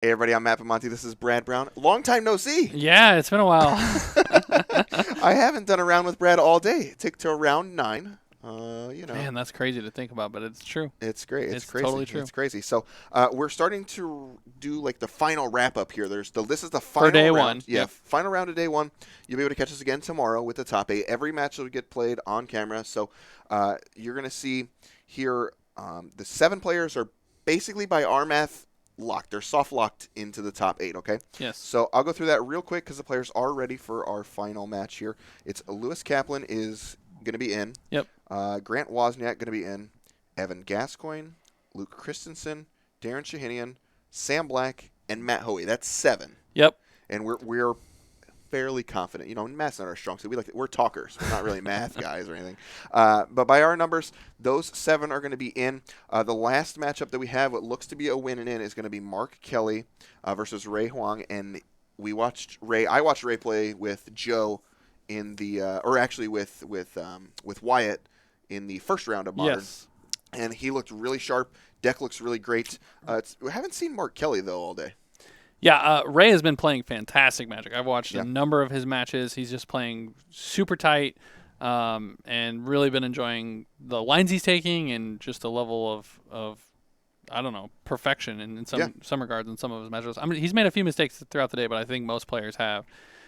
Hey everybody, I'm Matt Monty. This is Brad Brown. Long time no see. Yeah, it's been a while. I haven't done a round with Brad all day. Take to round 9. You know, Man, that's crazy to think about, but it's true. it's great. It's It's crazy. totally true. It's crazy. So we're starting to do like the final wrap up here. This is the For final day round. one. Yeah, Yep. final round of day 1. You'll be able to catch us again tomorrow with the top 8. Every match will get played on camera. So you're gonna see here the 7 players are basically by our math locked. They're soft locked into the top 8. Okay. Yes. So I'll go through that real quick because the players are ready for our final match here. It's Lewis Kaplan is going to be in. Yep. Grant Wozniak going to be in. Evan Gascoigne, Luke Christensen, Darren Shahinian, Sam Black, and Matt Hoey. That's 7, Yep. and we're fairly confident. You know, math's not our strong suit. We're talkers. We're not really math guys or anything. But by our numbers, those 7 are going to be in. The last matchup that we have, what looks to be a win and in, is going to be Mark Kelly versus Ray Huang. And we watched Ray. I watched Ray play with Joe in the, or actually with Wyatt in the first round of Modern, Yes. and he looked really sharp. Deck looks really great. We haven't seen Mark Kelly though all day. Yeah, Ray has been playing fantastic Magic. I've watched Yeah. a number of his matches. He's just playing super tight, and really been enjoying the lines he's taking and just the level of I don't know, perfection in Yeah. some regards in some of his matches. I mean, he's made a few mistakes throughout the day, but I think most players have.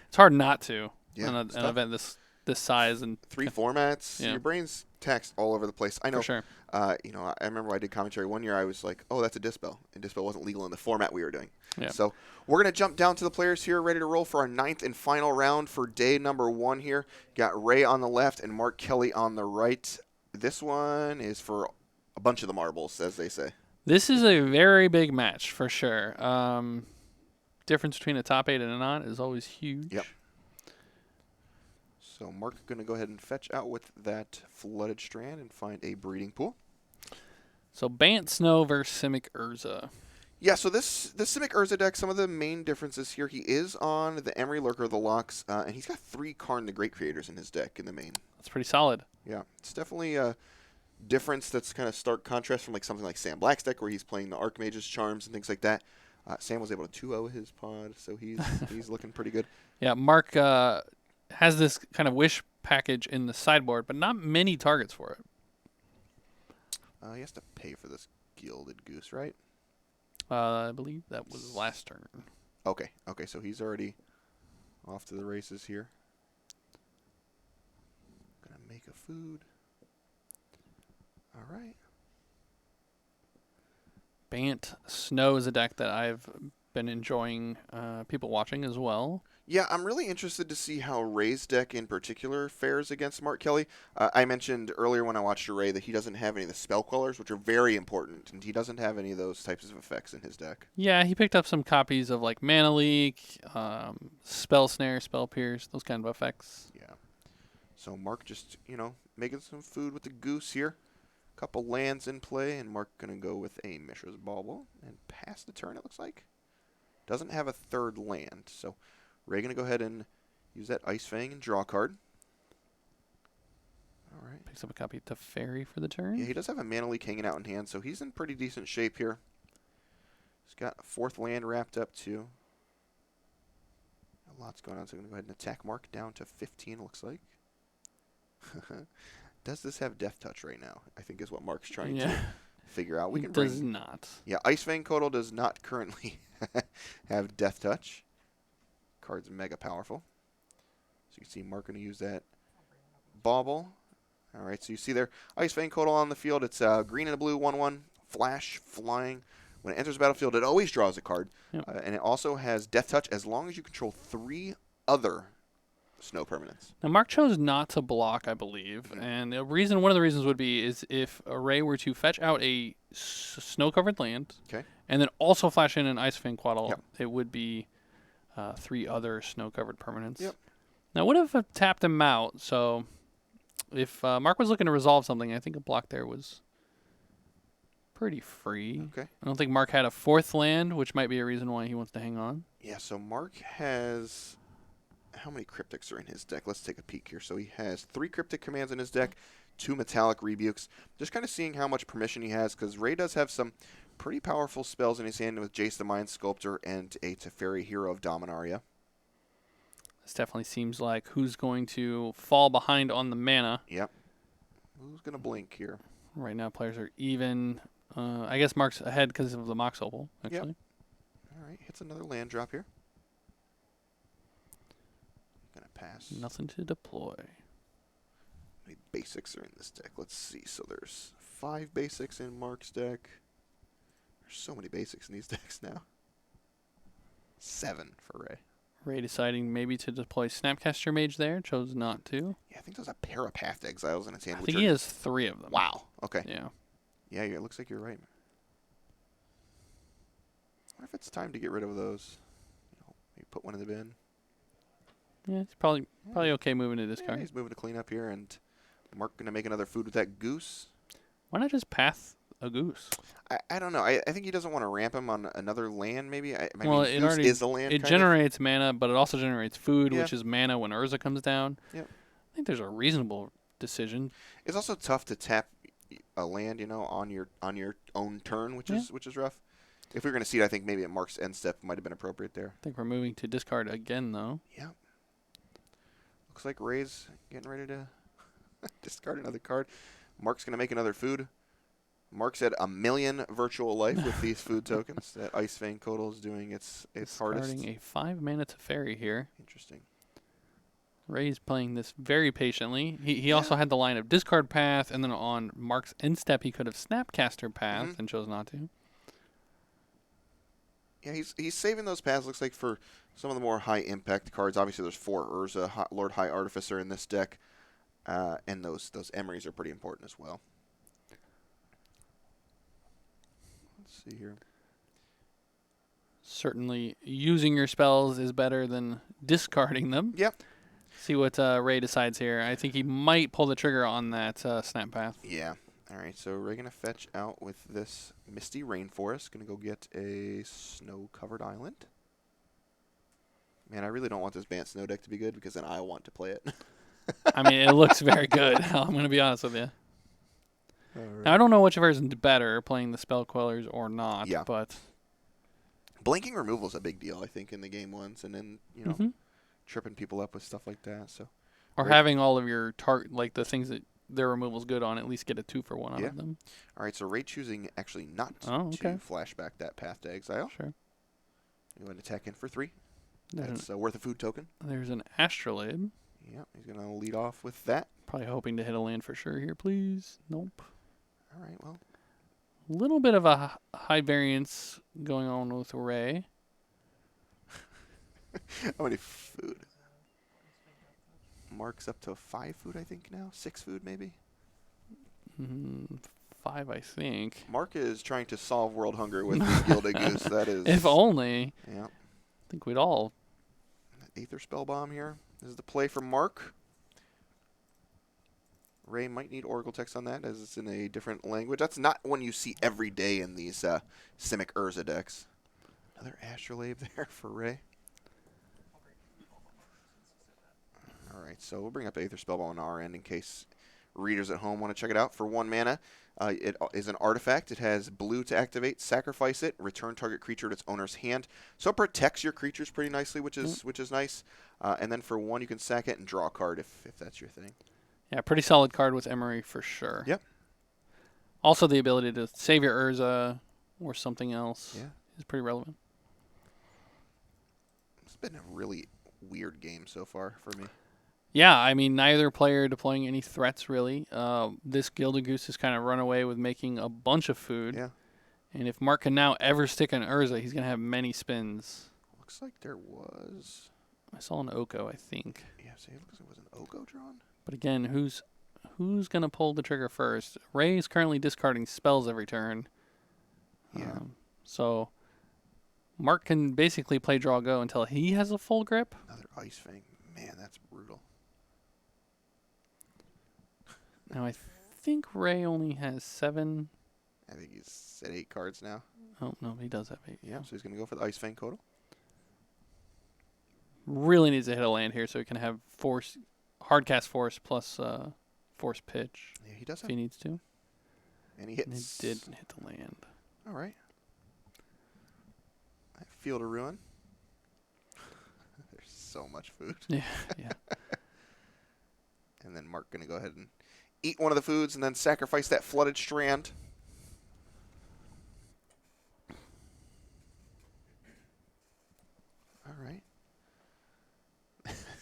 It's hard not to Yeah, in it's an tough. event this size and 3 formats. Yeah. Your brain's taxed all over the place. I know. for sure. I remember I did commentary one year. I was like, "Oh, that's a dispel," and dispel wasn't legal in the format we were doing. Yeah. So we're gonna jump down to the players here, ready to roll for our 9th and final round for day number 1 here. Got Ray on the left and Mark Kelly on the right. This one is for a bunch of the marbles, as they say. This is a very big match for sure. Difference between a top 8 and a not is always huge. Yep. So Mark gonna go ahead and fetch out with that flooded strand and find a breeding pool. So Bant Snow versus Simic Urza. Yeah, so this Simic Urza deck, some of the main differences here, he is on the Emery Lurker, the Locks, and he's got 3 Karn the Great Creators in his deck in the main. That's pretty solid. Yeah, it's definitely a difference that's kind of stark contrast from like something like Sam Black's deck where he's playing the Archmage's Charms and things like that. Sam was able to 2-0 his pod, so he's looking pretty good. Yeah, Mark has this kind of wish package in the sideboard, but not many targets for it. He has to pay for this Gilded Goose, right? I believe that was last turn. Okay, so he's already off to the races here. Gonna make a food. All right. Bant Snow is a deck that I've been enjoying people watching as well. Yeah, I'm really interested to see how Ray's deck in particular fares against Mark Kelly. I mentioned earlier when I watched Ray that he doesn't have any of the spell quellers, which are very important, and he doesn't have any of those types of effects in his deck. Yeah, he picked up some copies of like Mana Leak, Spell Snare, Spell Pierce, those kind of effects. Yeah. So Mark just, making some food with the goose here. Couple lands in play, and Mark going to go with a Mishra's Bauble and pass the turn, it looks like. Doesn't have a third land, so Ray going to go ahead and use that Ice Fang and draw a card. All right. Picks up a copy of Teferi for the turn. Yeah, he does have a Mana Leak hanging out in hand, so he's in pretty decent shape here. He's got a 4th land wrapped up, too. A lot's going on, so I'm going to go ahead and attack Mark down to 15, looks like. Does this have Death Touch right now? I think is what Mark's trying to figure out. We can does not. Yeah, Ice Fang Kotal does not currently have Death Touch. Card's mega powerful. So you can see Mark going to use that Bauble. All right, so you see there, Ice Fang Kotal on the field. It's green and a blue, 1/1, flash, flying. When it enters the battlefield, it always draws a card. Yep. And it also has Death Touch as long as you control 3 other snow permanents. Now, Mark chose not to block, I believe, and one of the reasons would be is if Ray were to fetch out a snow-covered land, Okay. and then also flash in an Ice Fang Quaddle, Yep. it would be 3 other snow-covered permanents. Yep. Now, I would have tapped him out, so if Mark was looking to resolve something, I think a block there was pretty free. Okay. I don't think Mark had a 4th land, which might be a reason why he wants to hang on. Yeah, so Mark has... How many cryptics are in his deck? Let's take a peek here. So he has 3 cryptic commands in his deck, 2 metallic rebukes. Just kind of seeing how much permission he has, because Ray does have some pretty powerful spells in his hand with Jace the Mind Sculptor and a Teferi Hero of Dominaria. This definitely seems like who's going to fall behind on the mana. Yep. Who's going to blink here? Right now, players are even. I guess Mark's ahead because of the Mox Opal, actually. Yep. All right, hits another land drop here. Going to pass. Nothing to deploy. How many basics are in this deck? Let's see. So there's 5 basics in Mark's deck. There's so many basics in these decks now. 7 for Ray. Ray deciding maybe to deploy Snapcaster Mage there, chose not to. Yeah, I think there's a pair of Path Exiles in his hand. I think he has 3 of them. Wow. Okay. Yeah. Yeah, it looks like you're right. I wonder if it's time to get rid of those. Maybe put one in the bin. Yeah, it's probably okay moving to this Yeah, card. he's moving to clean up here, and Mark going to make another food with that goose. Why not just path a goose? I don't know. I think he doesn't want to ramp him on another land, maybe. I Well, mean, it goose already is a land, it kind generates mana, but it also generates food, Yeah. which is mana when Urza comes down. Yep. I think there's a reasonable decision. It's also tough to tap a land, on your own turn, which is rough. If we were going to see it, I think maybe at Mark's end step might have been appropriate there. I think we're moving to discard again, though. Yeah. Looks like Ray's getting ready to discard another card. Mark's going to make another food. Mark's at 1,000,000 virtual life with these food tokens. That Ice Fang Codal is doing its hardest. Discarding a 5 mana Teferi here. Interesting. Ray's playing this very patiently. He also had the line of discard path, and then on Mark's end step, he could have Snapcaster path and chose not to. Yeah, he's saving those paths, looks like, for some of the more high-impact cards. Obviously, there's 4 Urza, Lord High Artificer in this deck, and those Emerys are pretty important as well. Let's see here. Certainly, using your spells is better than discarding them. Yep. See what Ray decides here. I think he might pull the trigger on that snap path. Yeah. All right, so we're going to fetch out with this Misty Rainforest. Going to go get a snow-covered island. Man, I really don't want this Bant Snow deck to be good because then I want to play it. I mean, it looks very good. I'm going to be honest with you. Right. Now, I don't know which version's better, playing the Spell Quellers or not. Yeah. But Blanking removal is a big deal, I think, in the game once, and then, tripping people up with stuff like that. So, or having all of your like the things that their removal's good on, at least get a 2-for-1 out of them. All right, so Ray choosing actually not to flashback that Path to Exile. Sure. You want to attack in for 3. There's That's worth a food token. There's an Astrolabe. Yeah, he's going to lead off with that. Probably hoping to hit a land for sure here, please. Nope. All right, well. A little bit of a high variance going on with Ray. How many food? Mark's up to 5 food, I think, now. 6 food, maybe? 5, I think. Mark is trying to solve world hunger with his Gilded Goose. That is... If only. Yeah. I think we'd all... Aether Spell Bomb here. This is the play for Mark. Ray might need Oracle text on that, as it's in a different language. That's not one you see every day in these Simic Urza decks. Another Astrolabe there for Ray. All right, so we'll bring up Aether Spellbomb on our end in case readers at home want to check it out. For 1 mana, it is an artifact. It has blue to activate. Sacrifice it. Return target creature to its owner's hand. So it protects your creatures pretty nicely, which is nice. And then for 1, you can sack it and draw a card if that's your thing. Yeah, pretty solid card with Emery for sure. Yep. Also, the ability to save your Urza or something else is pretty relevant. It's been a really weird game so far for me. Yeah, I mean, neither player deploying any threats, really. This Gilded Goose has kind of run away with making a bunch of food. Yeah. And if Mark can now ever stick an Urza, he's going to have many spins. Looks like there was... I saw an Oko, I think. Yeah, see, it looks like it was an Oko drawn. But again, who's going to pull the trigger first? Ray is currently discarding spells every turn. Yeah. So Mark can basically play draw go until he has a full grip. Another Ice Fang. Man, that's brutal. Now I think Ray only has 7. I think he's at 8 cards now. Oh, no, he does have 8. Yeah, so he's going to go for the Ice Fang Codal. Really needs to hit a land here so he can have force, hardcast force plus force pitch Yeah, he does if have. he needs to. And he And hits. he did hit the land. All right. Field of Ruin. There's so much food. Yeah, yeah. And then Mark going to go ahead and eat one of the foods and then sacrifice that flooded strand. All right.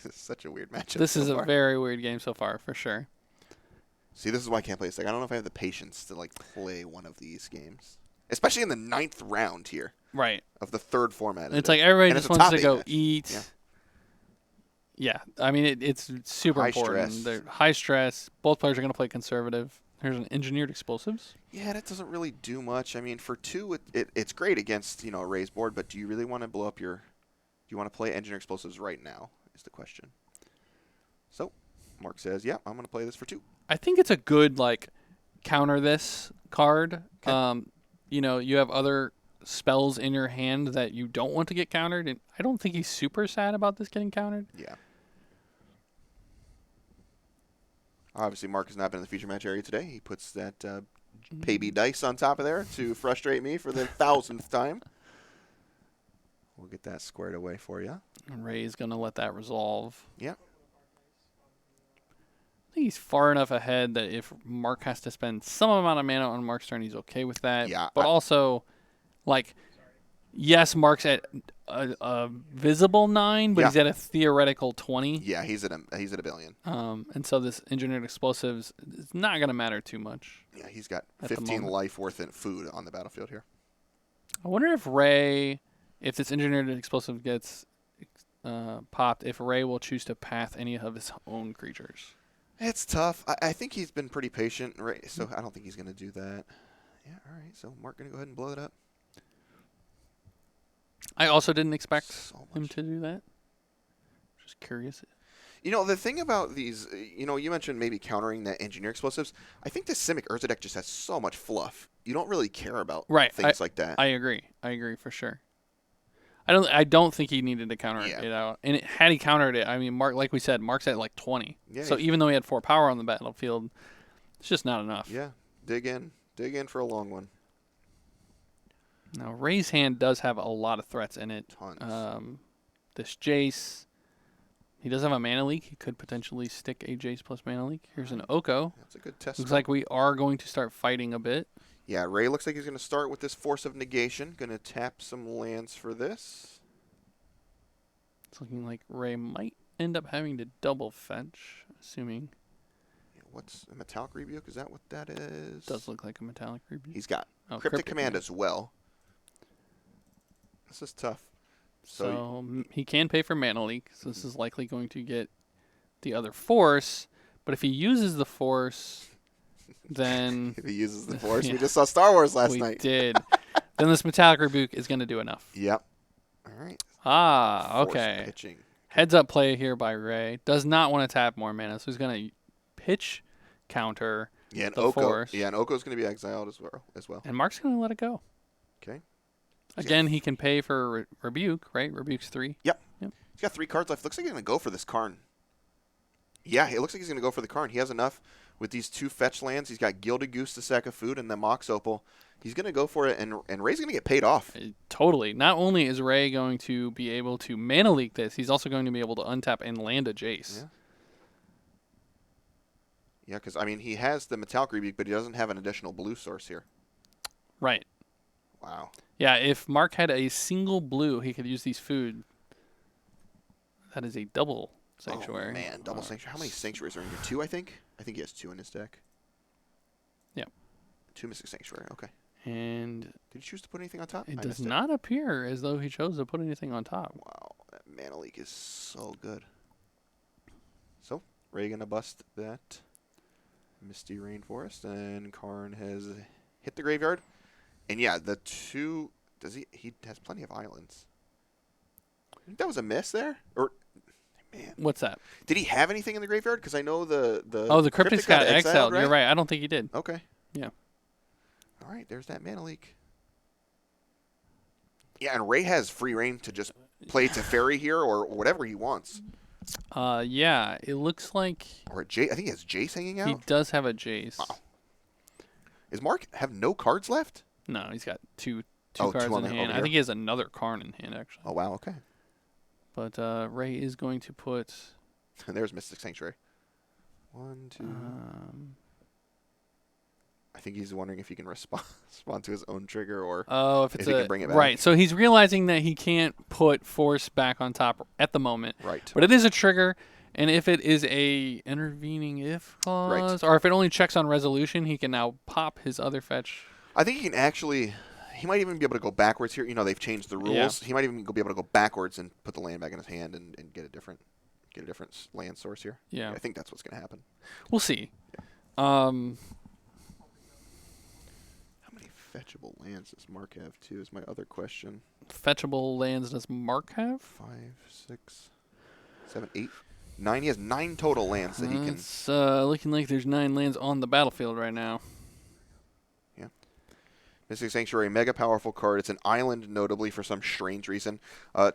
This is such a weird matchup. This so is far. a very weird game so far, for sure. See, this is why I can't play this. Like, I don't know if I have the patience to like play one of these games, especially in the 9th round here Right. of the 3rd format. It's like everybody And just it's a wants top to 8 go match. eat. Yeah. Yeah, I mean it's super High important. stress. They're high stress. Both players are going to play conservative. Here's an engineered explosives. Yeah, that doesn't really do much. I mean, for 2, it's great against a raised board, but do you really want to blow up your? Do you want to play engineered explosives right now? Is the question. So, Mark says, "Yeah, I'm going to play this for 2." I think it's a good like counter this card. Okay. You have other spells in your hand that you don't want to get countered, and I don't think he's super sad about this getting countered. Yeah. Obviously, Mark has not been in the feature match area today. He puts that paybe dice on top of there to frustrate me for the 1000th time. We'll get that squared away for you. And Ray's going to let that resolve. Yeah. I think he's far enough ahead that if Mark has to spend some amount of mana on Mark's turn, he's okay with that. Yeah, But also, like, yes, Mark's at a visible 9, but Yeah. he's at a theoretical 20. Yeah, he's at a billion. And so this engineered explosives is not going to matter too much. Yeah, he's got At the 15 moment. life worth of food on the battlefield here. I wonder if Ray, if this engineered explosive gets popped, if Ray will choose to path any of his own creatures. It's tough. I think he's been pretty patient, right? So I don't think he's going to do that. Yeah, all right. So Mark going to go ahead and blow it up. I also didn't expect So him much. to do that. Just curious. The thing about these, you mentioned maybe countering that engineer explosives. I think the Simic Urza deck just has so much fluff. You don't really care about Right, things like that. I agree for sure. I don't think he needed to counter Yeah. it out. And had he countered it, I mean, Mark, like we said, Mark's at like 20. Yeah, So he's- even though he had 4 power on the battlefield, it's just not enough. Yeah, dig in for a long one. Now, Ray's hand does have a lot of threats in it. Tons. This Jace, he does have a mana leak. He could potentially stick a Jace plus mana leak. Here's an Oko. That's a good test. Looks like we are going to start fighting a bit. Yeah, Ray looks like he's going to start with this Force of Negation. Going to tap some lands for this. It's looking like Ray might end up having to double fetch, assuming Yeah, what's a Metallic Rebuke? Is that what that is? does look like a metallic rebuke. He's got Oh, Cryptic Command as well. This is tough. So he can pay for mana leak. So this is likely going to get the other force. But if he uses the force, then If he uses the Force, Yeah. we just saw Star Wars last we night. did. Then this metallic rebuke is going to do enough. Yep. All right. Ah, Force okay. pitching. Heads up play here by Ray. Does not want to tap more mana, so he's going to pitch counter, Yeah, and the Oko. Force. Yeah, and Oko's going to be exiled as well. and Mark's going to let it go. Okay. Again, he can pay for rebuke, right? Rebuke's 3. He's got 3 cards left. Looks like he's going to go for this Karn. Yeah, it looks like he's going to go for the Karn. He has enough with these 2 fetch lands. He's got Gilded Goose to sack of food and the Mox Opal. He's going to go for it, and Ray's going to get paid off. Totally. Not only is Ray going to be able to mana leak this, he's also going to be able to untap and land a Jace. Yeah. Yeah, because, I mean, he has the Metallic Rebuke, but he doesn't have an additional blue source here. Right. Wow. Yeah, if Mark had a single blue, he could use these food. That is a double sanctuary. Oh, man, double sanctuary. How many sanctuaries are in here? 2, I think? I think he has 2 in his deck. Yeah. 2 Mystic Sanctuary, okay. And Did he choose to put anything on top? it I does missed not appear as though he chose to put anything on top. Wow, that Mana Leak is so good. So, Ray gonna bust that Misty Rainforest, and Karn has hit the graveyard. And yeah, the 2... He has plenty of islands. I think that was a miss there? Or... Man. What's that? Did he have anything in the graveyard? Because I know the Cryptic's got exiled. right? You're right. I don't think he did. Okay. Yeah. All right, there's that Mana Leak. Yeah, and Ray has free reign to just play Teferi here or whatever he wants. Yeah, it looks like Or I think he has Jace hanging out. he does have a Jace. Wow. Is Mark have no cards left? No, he's got two two Oh, two cards on in the- hand. over I here? think he has another Karn in hand, actually. Oh, wow, okay. But Ray is going to put... And there's Mystic Sanctuary. 1, 2. I think he's wondering if he can respond to his own trigger or if it's if he can bring it back. Right, so he's realizing that he can't put force back on top at the moment. Right. But it is a trigger, and if it is a intervening if clause, or if it only checks on resolution, he can now pop his other fetch. I think he can actually... He might even be able to go backwards here. You know, they've changed the rules. Yeah. He might even be able to go backwards and put the land back in his hand and get a different land source here. Yeah. I think that's what's going to happen. We'll see. How many fetchable lands does Mark have, too, is my other question. Fetchable lands does Mark have? 5, 6, 7, 8, 9. He has 9 total lands that he can... It's looking like there's 9 lands on the battlefield right now. Mystic Sanctuary, mega powerful card. It's an island, notably, for some strange reason.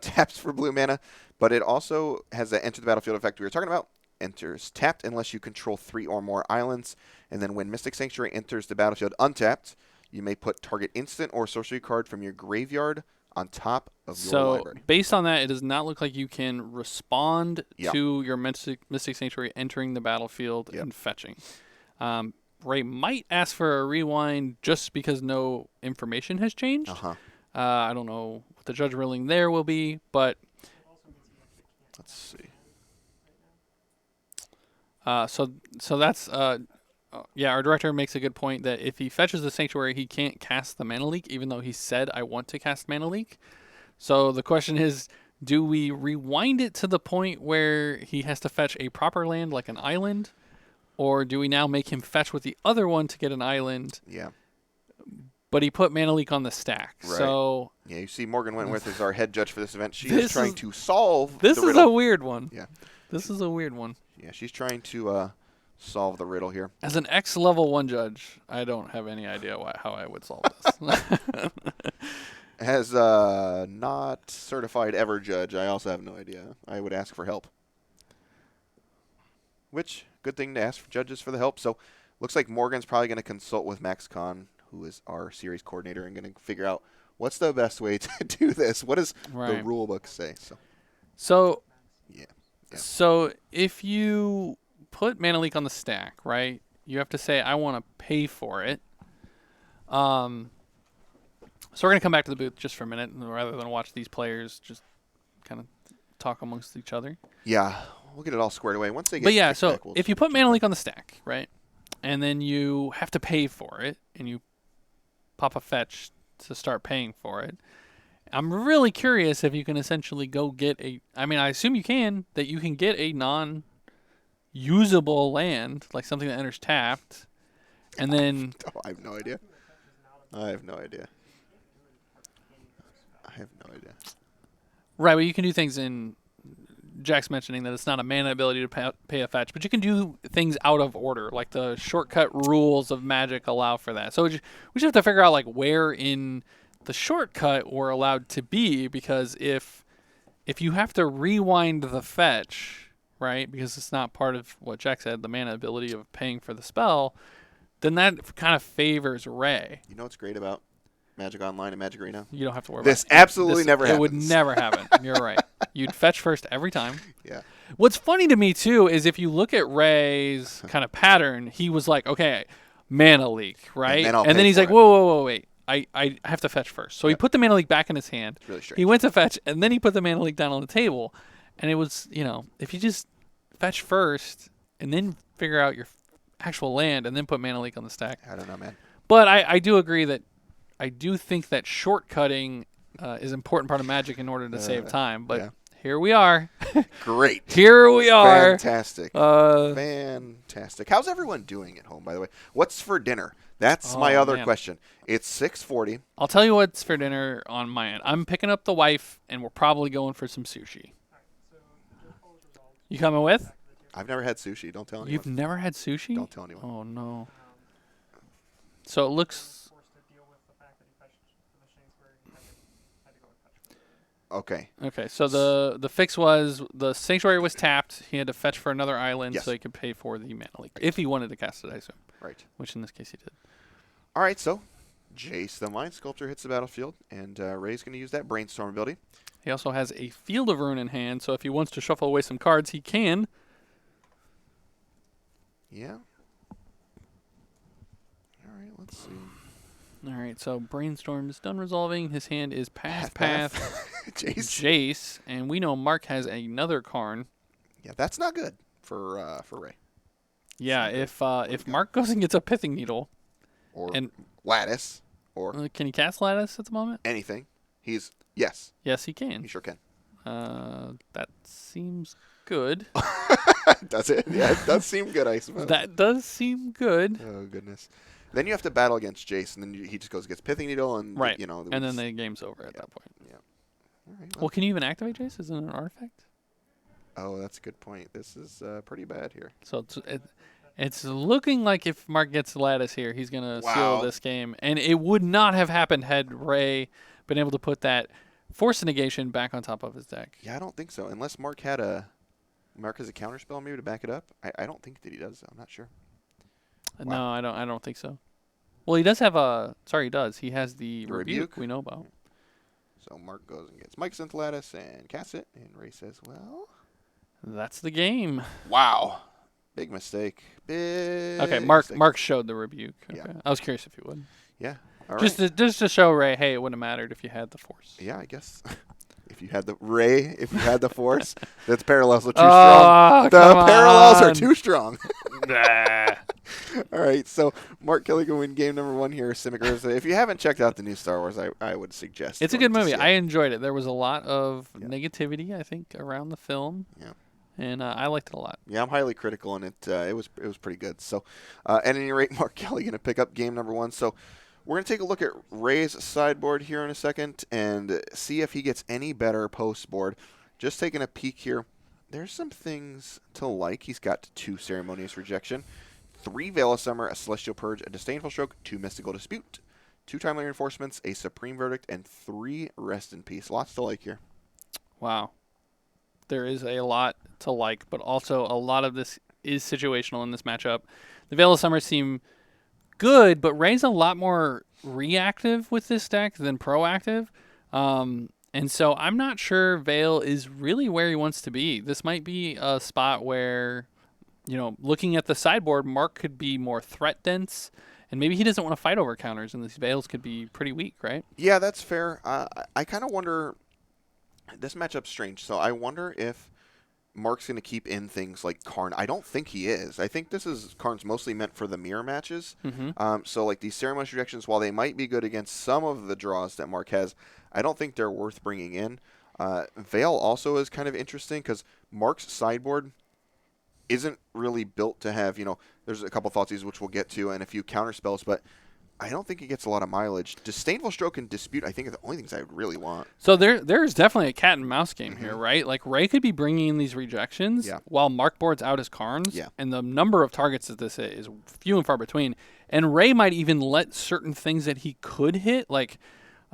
Taps for blue mana, but it also has that enter the battlefield effect we were talking about. Enters tapped unless you control 3 or more islands. And then when Mystic Sanctuary enters the battlefield untapped, you may put target instant or sorcery card from your graveyard on top of your library. So, based on that, it does not look like you can respond Yep. to your Mystic Sanctuary entering the battlefield Yep. and fetching. Ray might ask for a rewind just because no information has changed. Uh-huh. I don't know what the judge ruling there will be, but Let's see. so that's yeah. Our director makes a good point that if he fetches the Sanctuary, he can't cast the Mana Leak, even though he said, "I want to cast Mana Leak." So the question is, do we rewind it to the point where he has to fetch a proper land like an island? Or do we now make him fetch with the other one to get an island? Yeah. But he put Mana Leak on the stack. Right. So Yeah, you see Morgan Wentworth is our head judge for this event. She This is trying is- to solve this the is riddle. a weird one. Yeah. This is a weird one. Yeah, she's trying to solve the riddle here. As an ex-level 1 judge, I don't have any idea how I would solve this. As not certified ever judge, I also have no idea. I would ask for help. Which, good thing to ask for judges for the help. So, looks like Morgan's probably going to consult with Max Kahn, who is our series coordinator, and going to figure out what's the best way to do this. What does the Right. rule book say? So Yeah. So if you put Mana Leak on the stack, right, you have to say, I want to pay for it. So we're going to come back to the booth just for a minute rather than watch these players just kind of talk amongst each other. Yeah, we'll get it all squared away. Once they get But yeah, kicked so back, we'll if you just put jump Mana in. Leak on the stack, right, and then you have to pay for it, and you pop a fetch to start paying for it, I'm really curious if you can essentially go get a... I mean, I assume you can, that you can get a non-usable land, like something that enters tapped, and then... Oh, I have no idea. I have no idea. Right, but you can do things in... Jack's mentioning that it's not a mana ability to pay a fetch, but you can do things out of order, like the shortcut rules of Magic allow for that. So we just have to figure out like where in the shortcut we're allowed to be, because if you have to rewind the fetch, right, because it's not part of what Jack said, the mana ability of paying for the spell, then that kind of favors Ray. You know what's great about Magic Online and Magic Arena? You don't have to worry This about it. absolutely never It happens. would never happen. You're right. You'd fetch first every time. Yeah. What's funny to me, too, is if you look at Ray's kind of pattern, he was like, okay, Mana Leak, right? then I'll And then pay he's for like, it. whoa, wait. I have to fetch first. So he Yep. put the Mana Leak back in his hand. It's really strange. He went to fetch, and then he put the Mana Leak down on the table. And it was, if you just fetch first and then figure out your actual land and then put Mana Leak on the stack. I don't know, man. But I do agree that I do think that shortcutting is an important part of Magic in order to save time. But yeah. here we are. Great. Here we are. Fantastic. Uh, Fantastic. How's everyone doing at home, by the way? What's for dinner? That's Oh, my other man. question. It's 6:40. I'll tell you what's for dinner on my end. I'm picking up the wife, and we're probably going for some sushi. You coming with? I've never had sushi. Don't tell anyone. You've never had sushi? Don't tell anyone. Oh, no. So it looks... Okay. Okay, so the fix was the Sanctuary was tapped. He had to fetch for another island Yes. so he could pay for the Mana Leak. If he wanted to cast it, I assume. Right. Which in this case he did. All right. So Jace, the Mind Sculptor, hits the battlefield, and Ray's going to use that Brainstorm ability. He also has a Field of Ruin in hand, so if he wants to shuffle away some cards, he can. Yeah. All right, let's see. All right, so Brainstorm is done resolving. His hand is Path. Jace. Jace, and we know Mark has another Karn. Yeah, that's not good for Ray. Yeah, if Mark goes and gets a Pithing Needle, Or and Lattice, or can he cast Lattice at the moment? anything. Yes, Yes, he he can. sure can. That seems good. Does it? Yeah, it does seem good, I suppose. That does seem good. Oh, goodness. Then you have to battle against Jace, and then he just goes and gets Pithing Needle, and Right. you know. And then the game's over at that point. Yeah. All right, Well, can you even activate Jace? Isn't it an artifact? oh, that's a good point. This is pretty bad here. So it's looking like if Mark gets Lattice here, he's going to seal Wow. this game. And it would not have happened had Ray been able to put that Force Negation back on top of his deck. Yeah, I don't think so. Unless Mark has a counterspell maybe to back it up. I don't think that he does. I'm not sure. No, I don't think so. Well, he does have a... Sorry, he does. He has the Rebuke we know about. So Mark goes and gets Mike's into Lattice and casts it, and Ray says, "Well, That's the game. wow, big mistake. Big. Okay, mistake. Mark showed the Rebuke. Okay. Yeah. I was curious if he would. Yeah. All Just right. to show Ray, hey, it wouldn't have mattered if you had the Force. Yeah, I guess. If you had the Force, that's parallels are too strong. Oh, The come parallels are on. too strong. Nah. All right, so Mark Kelly can win game number 1 here, Simic Rivers. If you haven't checked out the new Star Wars, I would suggest. It's a going good to movie. see it. I enjoyed it. There was a lot of Yeah. negativity, I think, around the film. Yeah. And I liked it a lot. Yeah, I'm highly critical, and it was pretty good. So, at any rate, Mark Kelly going to pick up game number 1. So, we're going to take a look at Ray's sideboard here in a second and see if he gets any better post board. Just taking a peek here. There's some things to like. He's got 2 Ceremonious Rejection, 3 Veil of Summer, a Celestial Purge, a Disdainful Stroke, 2 Mystical Dispute, 2 Timely Reinforcements, a Supreme Verdict, and 3 Rest in Peace. Lots to like here. Wow. There is a lot to like, but also a lot of this is situational in this matchup. The Veil of Summer seem good, but Ray's a lot more reactive with this deck than proactive. And so I'm not sure Veil is really where he wants to be. This might be a spot where, looking at the sideboard, Mark could be more threat dense, and maybe he doesn't want to fight over counters, and these Veils could be pretty weak, right? Yeah, that's fair. I kind of wonder. This matchup's strange, so I wonder if Mark's going to keep in things like Karn. I don't think he is. I think Karn's mostly meant for the mirror matches. Mm-hmm. So like these Ceremonious Rejections, while they might be good against some of the draws that Mark has, I don't think they're worth bringing in. Veil also is kind of interesting because Mark's sideboard isn't really built to have, there's a couple Thoughtseize which we'll get to and a few counter spells, but I don't think it gets a lot of mileage. Disdainful Stroke and Dispute, I think, are the only things I would really want. So there's definitely a cat and mouse game here, right? Like Ray could be bringing in these rejections while Mark boards out his Karns, Yeah. and the number of targets that this is few and far between. And Ray might even let certain things that he could hit, like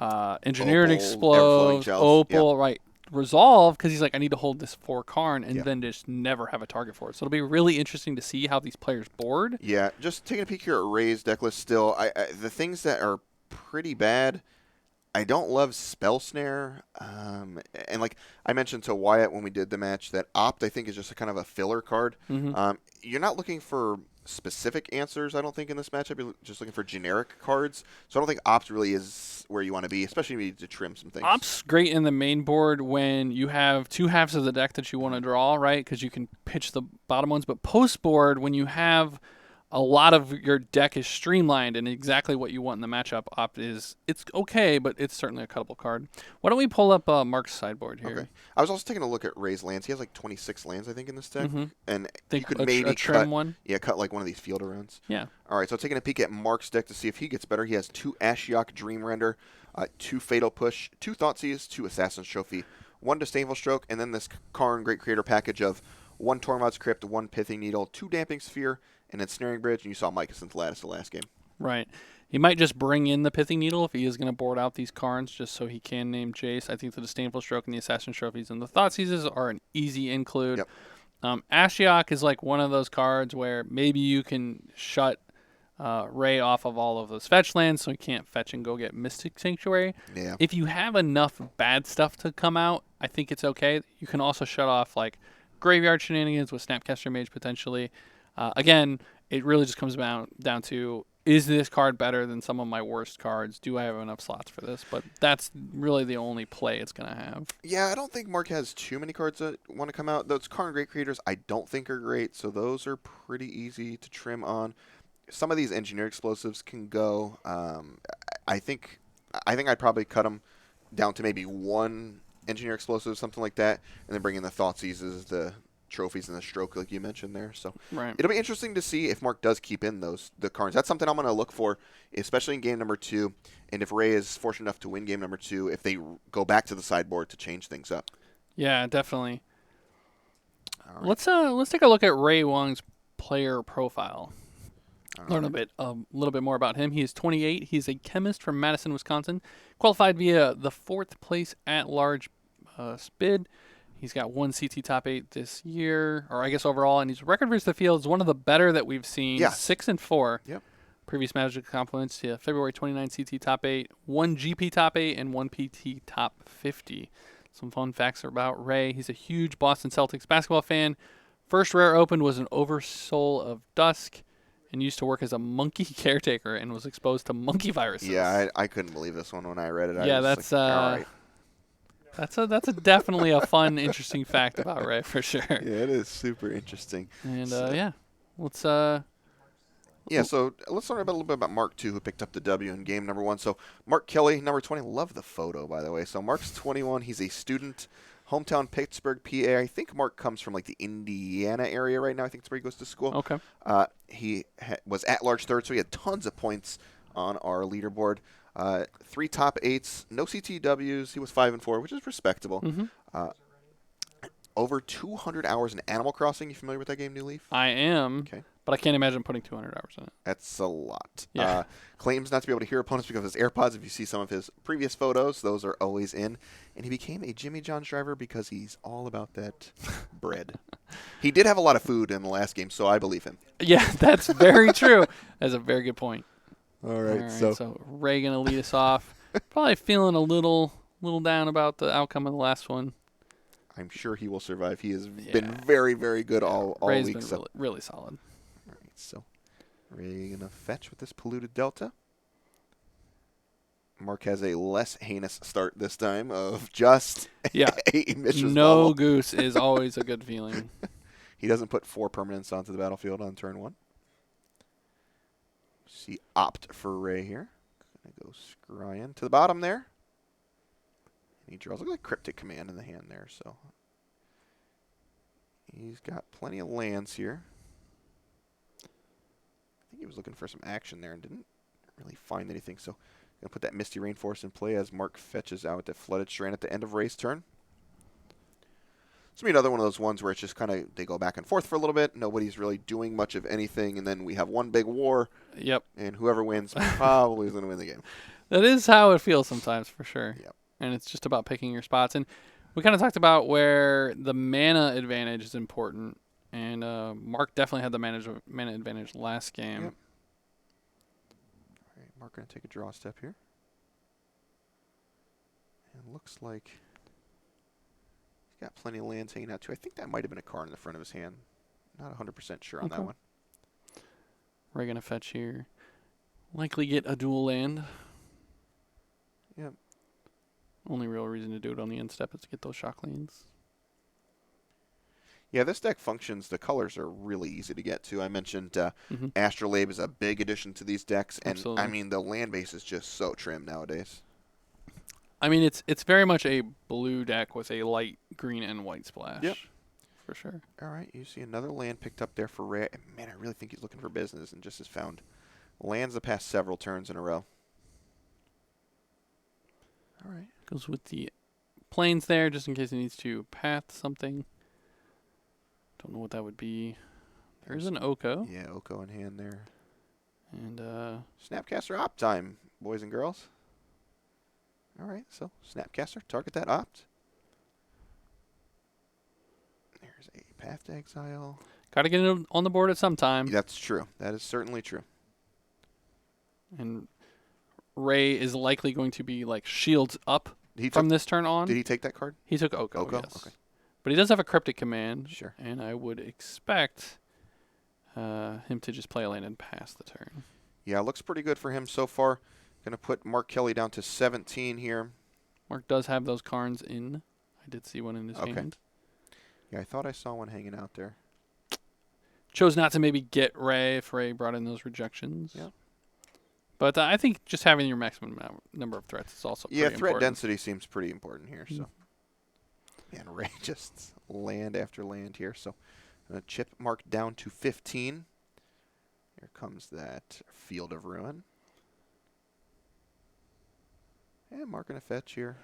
Engineer and Opal, Explode, Everflowing Shells, Opal, right, resolve, because he's like, I need to hold this for Karn, and Yeah. then just never have a target for it. So it'll be really interesting to see how these players board. Yeah, just taking a peek here at Ray's deck list still, the things that are pretty bad, I don't love Spell Snare. And like I mentioned to Wyatt when we did the match, that Opt, I think, is just a kind of a filler card. Mm-hmm. You're not looking for specific answers, I don't think, in this matchup. You're just looking for generic cards. So I don't think Opt really is where you want to be, especially if you need to trim some things. Op's great in the main board when you have 2 halves of the deck that you want to draw, right? Because you can pitch the bottom ones. But post board, when you have a lot of your deck is streamlined and exactly what you want in the matchup, Opt it's okay, but it's certainly a cuttable card. Why don't we pull up Mark's sideboard here? Okay. I was also taking a look at Ray's lands. He has like 26 lands, I think, in this deck. And you Think could a maybe trim one? Yeah, cut like one of these fielder runs. Yeah. All right, so taking a peek at Mark's deck to see if he gets better. He has 2 Ashiok Dream Render, 2 Fatal Push, 2 Thoughtseize, 2 Assassin's Trophy, 1 Disdainful Stroke, and then this Karn Great Creator package of 1 Tormod's Crypt, 1 Pithing Needle, 2 Damping Sphere, and Ensnaring Bridge, and you saw Micah since Lattice the last game. Right. He might just bring in the Pithing Needle if he is going to board out these Karns just so he can name Jace. I think the Disdainful Stroke and the Assassin Trophies and the Thoughtseizes are an easy include. Yep. Ashiok is like one of those cards where maybe you can shut Ray off of all of those fetch lands, so he can't fetch and go get Mystic Sanctuary. Yeah. If you have enough bad stuff to come out, I think it's okay. You can also shut off like graveyard shenanigans with Snapcaster Mage potentially. Again, it really just comes down to, is this card better than some of my worst cards? Do I have enough slots for this? But that's really the only play it's going to have. Yeah, I don't think Mark has too many cards that want to come out. Those Karn Great Creators I don't think are great, so those are pretty easy to trim on. Some of these Engineer Explosives can go. I think I'd probably cut them down to maybe one Engineer Explosive, something like that, and then bring in the Thoughtseize, the trophies, and the Stroke, like you mentioned there. So Right. it'll be interesting to see if Mark does keep in the cards. That's something I'm going to look for, especially in game number 2. And if Ray is fortunate enough to win game number 2, if they go back to the sideboard to change things up. Yeah, definitely. All right. Let's take a look at Ray Wong's player profile. All Learn right. a little bit more about him. He is 28. He's a chemist from Madison, Wisconsin. Qualified via the 4th place at large SPID. He's got 1 CT top 8 this year, or I guess overall, and his record versus the field is one of the better that we've seen. Yes. 6-4. Yep. Previous Magic compliments. Yeah, February 29 CT top 8, 1 GP top 8, and 1 PT top 50. Some fun facts about Ray. He's a huge Boston Celtics basketball fan. First rare opened was an Oversoul of Dusk, and used to work as a monkey caretaker and was exposed to monkey viruses. Yeah, I couldn't believe this one when I read it. I Yeah, was that's like, all right. that's a definitely a fun, interesting fact about Ray for sure. Yeah, it is super interesting. And So- yeah, let's Yeah, so let's learn a little bit about Mark, too, who picked up the W in game number 1. So Mark Kelly, number 20. Love the photo, by the way. So Mark's 21. He's a student, hometown Pittsburgh, PA. I think Mark comes from, like, the Indiana area right now. I think that's where he goes to school. okay. He was at-large third, so he had tons of points on our leaderboard. 3 top 8s, no CTWs. He was 5-4, which is respectable. Mm-hmm. Over 200 hours in Animal Crossing. You familiar with that game, New Leaf? I am, Okay. but I can't imagine putting 200 hours in it. That's a lot. Yeah. Claims not to be able to hear opponents because of his AirPods. If you see some of his previous photos, those are always in. And he became a Jimmy John's driver because he's all about that bread. He did have a lot of food in the last game, so I believe him. Yeah, that's very true. That's a very good point. All All right, right, so so Ray gonna lead us off. Probably feeling a little down about the outcome of the last one. I'm sure he will survive. He has Yeah. been very, very good all Ray's week. been So. really solid. All right, so Ray gonna fetch with this polluted Delta. Mark has a less heinous start this time of just Yeah. a Mishra's No Bauble. goose is always a good feeling. He doesn't put 4 permanents onto the battlefield on turn 1. See, opt for Ray here. Gonna go Scryan to the bottom there. And he draws. Look like Cryptic Command in the hand there. So he's got plenty of lands here. I think he was looking for some action there and didn't really find anything. So gonna put that Misty Rainforest in play as Mark fetches out that Flooded Strand at the end of Ray's turn. It's gonna be another one of those ones where it's just kind of they go back and forth for a little bit. Nobody's really doing much of anything, and then we have one big war, Yep. and whoever wins probably is gonna win the game. That is how it feels sometimes, for sure. Yep. And it's just about picking your spots. And we kind of talked about where the mana advantage is important. And Mark definitely had the mana advantage last game. Yep. All right, Mark gonna take a draw step here, and looks like he's got plenty of lands hanging out too. I think that might have been a card in the front of his hand. Not 100% sure on that Okay. one. We're going to fetch here. Likely get a dual land. Yep. Only real reason to do it on the end step is to get those shock lands. Yeah, this deck functions. The colors are really easy to get to. I mentioned Mm-hmm. Astrolabe is a big addition to these decks, and Absolutely. I mean the land base is just so trim nowadays. I mean, it's very much a blue deck with a light green and white splash. Yep. For sure. All right, you see another land picked up there for Ray. Man, I really think he's looking for business and just has found lands the past several turns in a row. All right. Goes with the planes there, just in case he needs to path something. Don't know what that would be. There's an Oko. Yeah, Oko in hand there. And Snapcaster opt time, boys and girls. All right, so Snapcaster, target that opt. There's a Path to Exile. got to get it on the board at some time. That's true. That is certainly true. And Ray is likely going to be like shields up He from took. this turn on. Did he take that card? He took Oko, Oko? yes. Okay. But he does have a cryptic command. Sure. And I would expect him to just play a land and pass the turn. Yeah, looks pretty good for him so far. Going to put Mark Kelly down to 17 here. Mark does have those Karns in. I did see one in his Okay. hand. Yeah, I thought I saw one hanging out there. Chose not to maybe get Ray if Ray brought in those rejections. Yeah. But I think just having your maximum number of threats is also Yeah, pretty threat important. density seems pretty important here. So, man, Ray just land after land here. So, I'm going to chip Mark down to 15. Here comes that Field of Ruin. And Mark going to fetch here.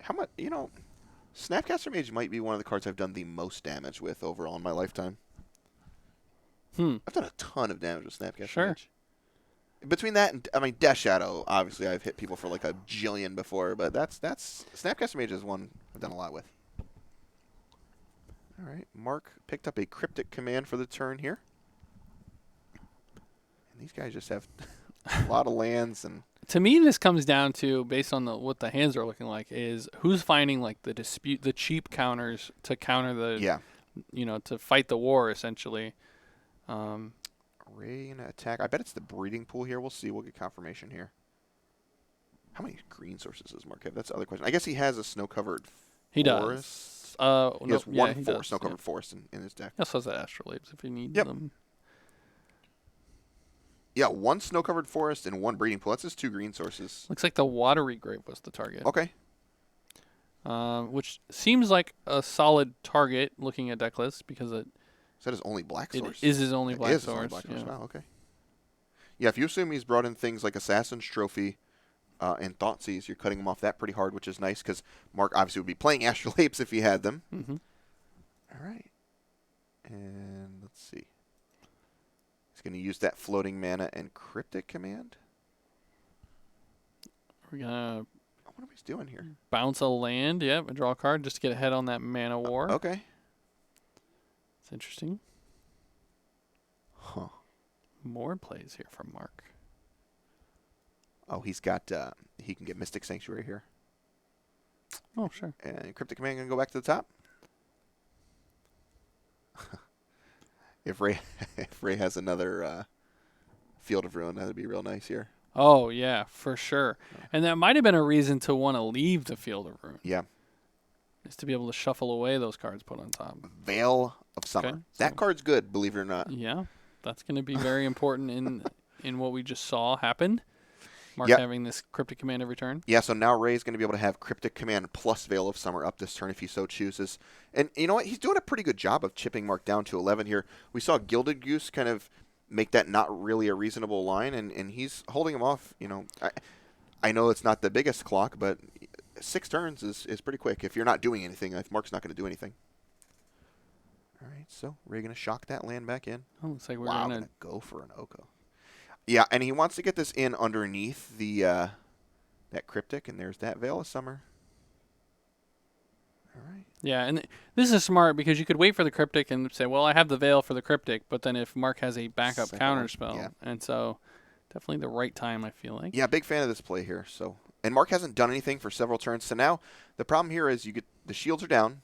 How much, Snapcaster Mage might be one of the cards I've done the most damage with overall in my lifetime. I've done a ton of damage with Snapcaster Mage. Between that and, Death Shadow, obviously I've hit people for like a jillion before, but that's Snapcaster Mage is one I've done a lot with. All right, Mark picked up a Cryptic command for the turn here. And these guys just have a lot of lands and... To me, this comes down to, based on what the hands are looking like, is who's finding like the cheap counters to counter the, to fight the war essentially. Ray gonna attack. I bet it's the breeding pool here. We'll see. We'll get confirmation here. How many green sources does Mark have? That's the other question. I guess he has a snow-covered forest. He does. He has one snow-covered forest in his deck. He also has the Astrolabes if you need them. Yeah, one snow-covered forest and one breeding pool. That's his 2 green sources. Looks like the Watery Grave was the target. Okay. Which seems like a solid target looking at deck list because Is that his only black source? It is his only black source. His only black source. Wow, okay. Yeah, if you assume he's brought in things like Assassin's Trophy and Thoughtseize, you're cutting him off that pretty hard, which is nice because Mark obviously would be playing Astrolapes if he had them. Mm-hmm. All right. And let's see. He's going to use that floating mana and Cryptic command. We're going to... I wonder what he's doing here. Bounce a land, and draw a card just to get ahead on that mana war. Okay. It's interesting. Huh. More plays here from Mark. Oh, he's got, he can get Mystic Sanctuary here. Oh, sure. And Cryptic command going to go back to the top. If Ray has another Field of Ruin, that would be real nice here. Oh, yeah, for sure. And that might have been a reason to want to leave the Field of Ruin. Yeah. Is to be able to shuffle away those cards put on top. Veil of Summer. Okay, that card's good, believe it or not. Yeah, that's going to be very important in what we just saw happen. Mark having this Cryptic command every turn. Yeah, so now Ray's going to be able to have Cryptic command plus Veil of Summer up this turn if he so chooses. And you know what? He's doing a pretty good job of chipping Mark down to 11 here. We saw Gilded Goose kind of make that not really a reasonable line, and he's holding him off. I know it's not the biggest clock, but 6 turns is pretty quick. If you're not doing anything, if Mark's not going to do anything. All right, so Ray going to shock that land back in. Oh, looks like we're going to go for an Oko. Yeah, and he wants to get this in underneath the that Cryptic, and there's that Veil of Summer. All right. Yeah, and this is smart because you could wait for the Cryptic and say, well, I have the Veil for the Cryptic, but then if Mark has a backup counter spell, and so definitely the right time, I feel like. Yeah, big fan of this play here. So, and Mark hasn't done anything for several turns, so now the problem here is you get the shields are down,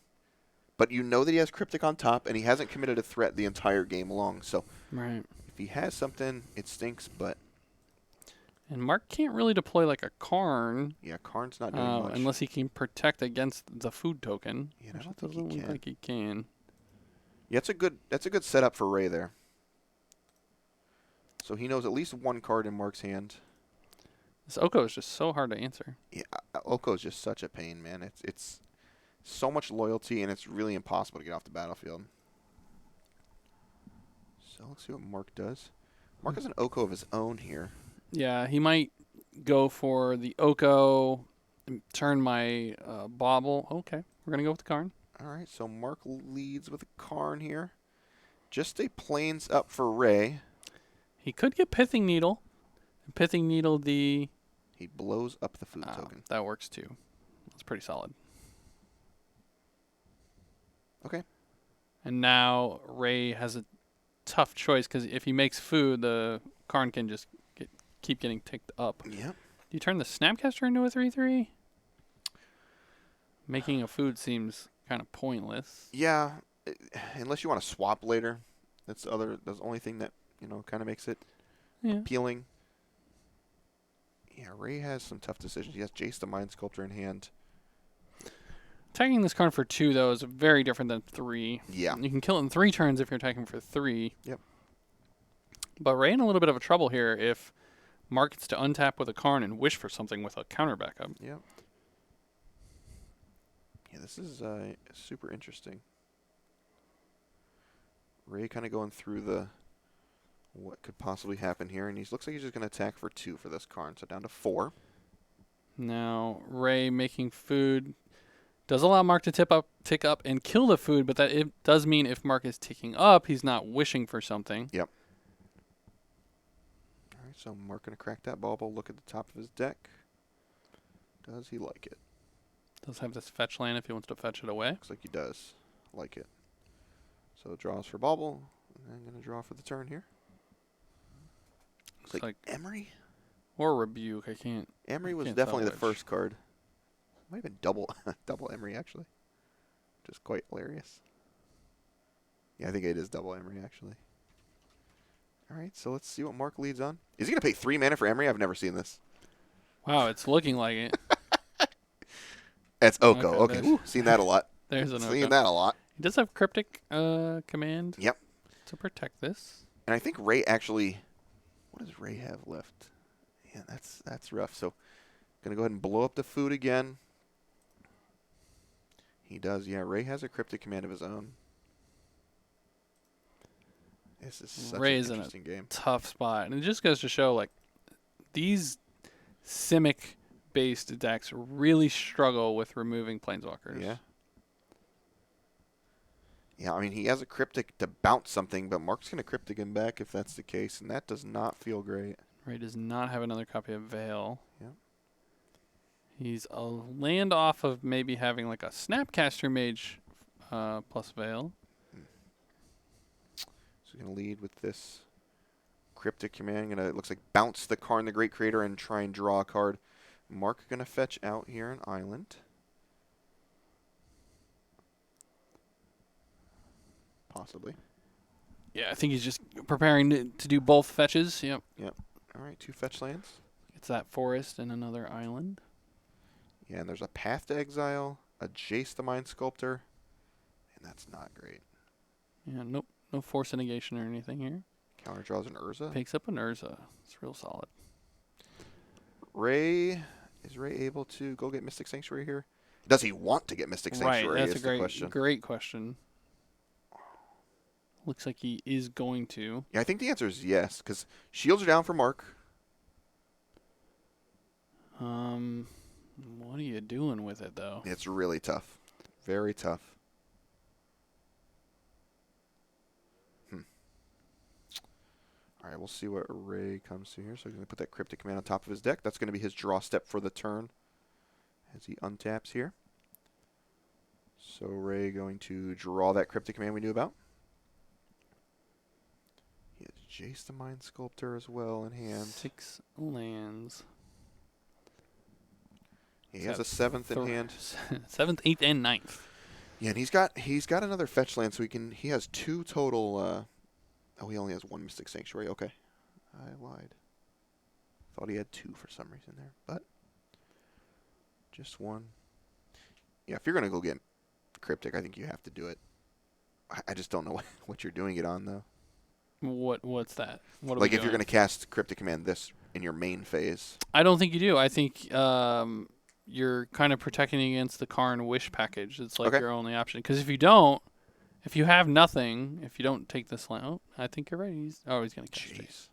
but you know that he has Cryptic on top, and he hasn't committed a threat the entire game long. So, right. If he has something, it stinks, but... And Mark can't really deploy like a Karn. Yeah, Karn's not doing much. Unless he can protect against the food token. Yeah, which doesn't look like he can. Yeah, that's a good setup for Ray there. So he knows at least one card in Mark's hand. This Oko is just so hard to answer. Yeah, Oko is just such a pain, man. It's so much loyalty, and it's really impossible to get off the battlefield. So let's see what Mark does. Mark has an Oko of his own here. Yeah, he might go for the Oko, turn my Bauble. Okay, we're going to go with the Karn. All right, so Mark leads with a Karn here. Just a Plains up for Ray. He could get Pithing Needle. Pithing Needle the... He blows up the food token. That works too. That's pretty solid. Okay. And now Ray has a tough choice because if he makes food, the Karn can just keep getting ticked up. Yep. Do you turn the Snapcaster into a 3/3? Making a food seems kind of pointless. Yeah, unless you want to swap later. That's the only thing that, kind of makes it Yeah. appealing. Yeah, Ray has some tough decisions. He has Jace the Mind Sculptor in hand. Attacking this card for 2, though, is very different than 3. Yeah. You can kill it in 3 turns if you're attacking for 3. Yep. But Ray in a little bit of a trouble here if Mark gets to untap with a Karn and wish for something with a counter backup. Yep. Yeah, this is super interesting. Ray kind of going through what could possibly happen here, and he looks like he's just going to attack for 2 for this Karn, so down to 4. Now, Ray making food does allow Mark to tick up, and kill the food, but that it does mean if Mark is ticking up, he's not wishing for something. Yep. All right, so Mark going to crack that bauble, look at the top of his deck. Does he like it? Does have this fetch land if he wants to fetch it away. Looks like he does like it. So draws for bauble, and then going to draw for the turn here. Looks like Emery? Or Rebuke, I can't. Emery was can't definitely tell the which. first card. Might have been double Emery, actually. Just quite hilarious. Yeah, I think it is double Emery, actually. All right, so let's see what Mark leads on. Is he going to pay 3 mana for Emery? I've never seen this. Wow, it's looking like it. That's Oko. Okay, Okay, ooh, seen that a lot. There's an Seen Oko. that a lot. He does have Cryptic command. Yep. To protect this. And I think Ray actually... What does Ray have left? Yeah, that's rough. So, going to go ahead and blow up the food again. He does, yeah. Ray has a Cryptic command of his own. This is such Ray's an in a interesting game. tough spot. And it just goes to show, like, these Simic-based decks really struggle with removing Planeswalkers. Yeah. Yeah, I mean, he has a Cryptic to bounce something, but Mark's going to Cryptic him back if that's the case, and that does not feel great. Ray does not have another copy of Veil. Yep. He's a land off of maybe having, like, a Snapcaster Mage plus Veil. So he's going to lead with this Cryptic command. Going to, it looks like, bounce the Karn the Great Creator and try and draw a card. Mark going to fetch out here an island. Possibly. Yeah, I think he's just preparing to do both fetches. Yep. Yep. All right, 2 fetch lands. It's that forest and another island. Yeah, and there's a Path to Exile, a Jace the Mind Sculptor, and that's not great. Yeah, nope. No force negation or anything here. Counter draws an Urza. Picks up an Urza. It's real solid. Is Ray able to go get Mystic Sanctuary here? Does he want to get Mystic Sanctuary? Right, that's is a the question. great question. Looks like he is going to. Yeah, I think the answer is yes, because shields are down for Mark. What are you doing with it though? It's really tough. Very tough. All right, we'll see what Ray comes to here. So he's going to put that Cryptic command on top of his deck. That's going to be his draw step for the turn as he untaps here. So Ray going to draw that Cryptic command we knew about. He has Jace the Mind Sculptor as well in hand. 6 lands. He has a 7th in hand. 7th, 8th, and 9th. Yeah, and he's got another fetch land, so he has 2 total. Oh, he only has 1 Mystic Sanctuary. Okay, I lied. Thought he had 2 for some reason there, but just 1. Yeah, if you're gonna go get Cryptic, I think you have to do it. I just don't know what you're doing it on though. What's that? What are Like we if you're doing? gonna cast Cryptic command this in your main phase. I don't think you do. I think you're kind of protecting against the Karn Wish package. It's like Okay. your only option. Because if you don't, if you have nothing, if you don't take this land, oh, I think you're right. He's going to cast Jace. Jeez.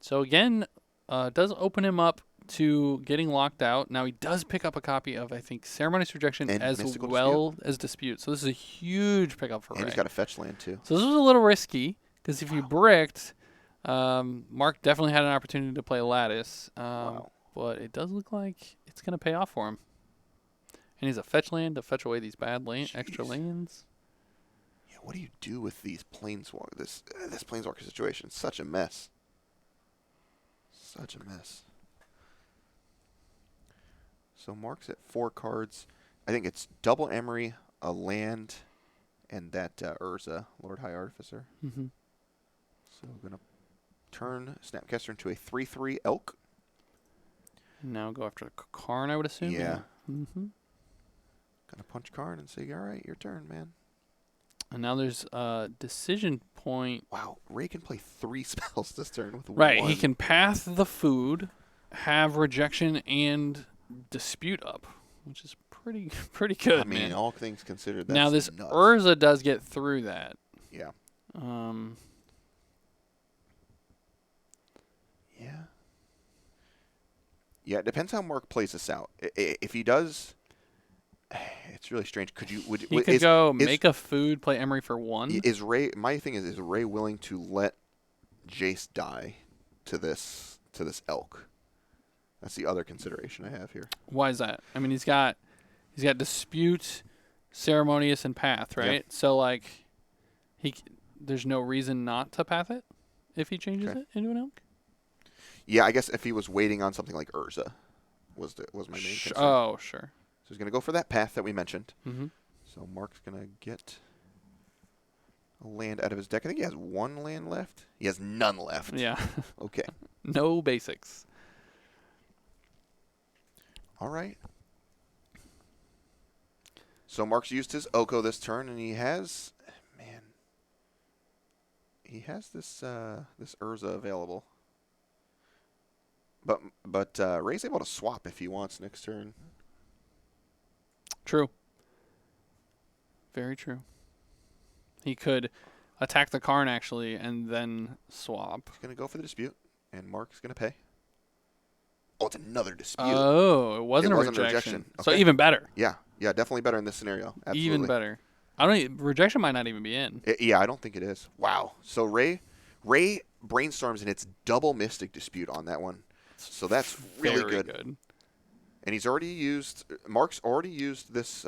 So again, does open him up to getting locked out. Now he does pick up a copy of, I think, Ceremonious Rejection And as Mystical well as Dispute. So this is a huge pickup for And Ray. he's got a fetch land too. So this was a little risky because if you bricked, Mark definitely had an opportunity to play Lattice. Wow. But it does look like it's going to pay off for him. And he's a fetch land to fetch away these bad extra Jeez. lands. Yeah, what do you do with these planeswalkers? This planeswalker situation is such a mess. Such a mess. So Mark's at 4 cards. I think it's double Emery, a land, and that Urza, Lord High Artificer. Mm-hmm. So we're going to turn Snapcaster into a 3/3 elk. Now go after the Karn, I would assume. Yeah. Mm-hmm. Gonna punch Karn and say, all right, your turn, man. And now there's a decision point. Wow, Ray can play 3 spells this turn with Right, one. he can path the food, have rejection, and dispute up, which is pretty good, I mean, man. all things considered, that's Now this nuts. Urza does get through that. Yeah. Yeah. Yeah, it depends how Mark plays this out. If he does, it's really strange. Could you? He could go make a food, play Emery for 1. Is Ray? My thing is Ray willing to let Jace die to this elk? That's the other consideration I have here. Why is that? I mean, he's got dispute, ceremonious, and path, right? Yep. So like, there's no reason not to path it if he changes it into an elk. Yeah, I guess if he was waiting on something like Urza, was my main concern. Oh, sure. So he's gonna go for that path that we mentioned. Mm-hmm. So Mark's gonna get a land out of his deck. I think he has 1 land left. He has none left. Yeah. Okay. No basics. All right. So Mark's used his Oko this turn, and he has this this Urza available. But Ray's able to swap if he wants next turn. True. Very true. He could attack the Karn actually and then swap. He's gonna go for the dispute, and Mark's gonna pay. Oh, it's another dispute. Oh, it wasn't a rejection. So Okay. even better. Yeah, definitely better in this scenario. Absolutely. Even better. Rejection might not even be in. Yeah, I don't think it is. Wow. So Ray brainstorms, and it's double Mystic Dispute on that one. So that's really Very good. And he's already used. Mark's already used this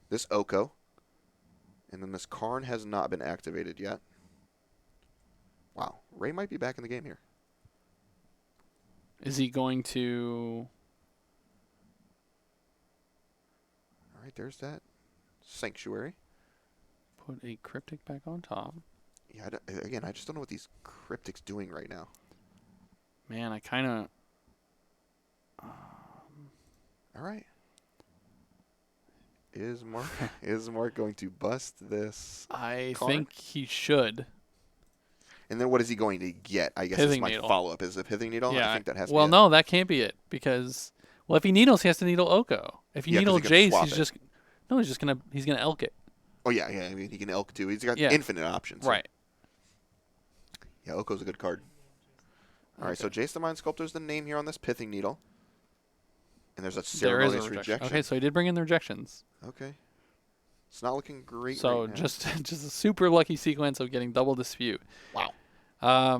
this Oko, and then this Karn has not been activated yet. Wow, Ray might be back in the game here. Is he going to? All right, there's that Sanctuary. Put a cryptic back on top. Yeah, again, I just don't know what these cryptics doing right now. Man, I kind of. All right. Is Mark going to bust this? I Karn? think he should. And then what is he going to get? I guess Pithing is my Needle. follow-up. Is it Pithing Needle? Yeah. I think that has to Well, be no, that can't be it because if he needles, he has to needle Oko. If you Yeah, 'cause needle he can Jace, swap he's it. just he's gonna elk it. Oh, yeah. I mean, he can Elk, too. He's got Yeah. infinite options. Right. Yeah, Oko's a good card. All right, so Jace the Mind Sculptor is the name here on this Pithing Needle. And there's a There is a ceremonious rejection. rejection. Okay, so he did bring in the rejections. Okay. It's not looking great So right now. just a super lucky sequence of getting double dispute. Wow.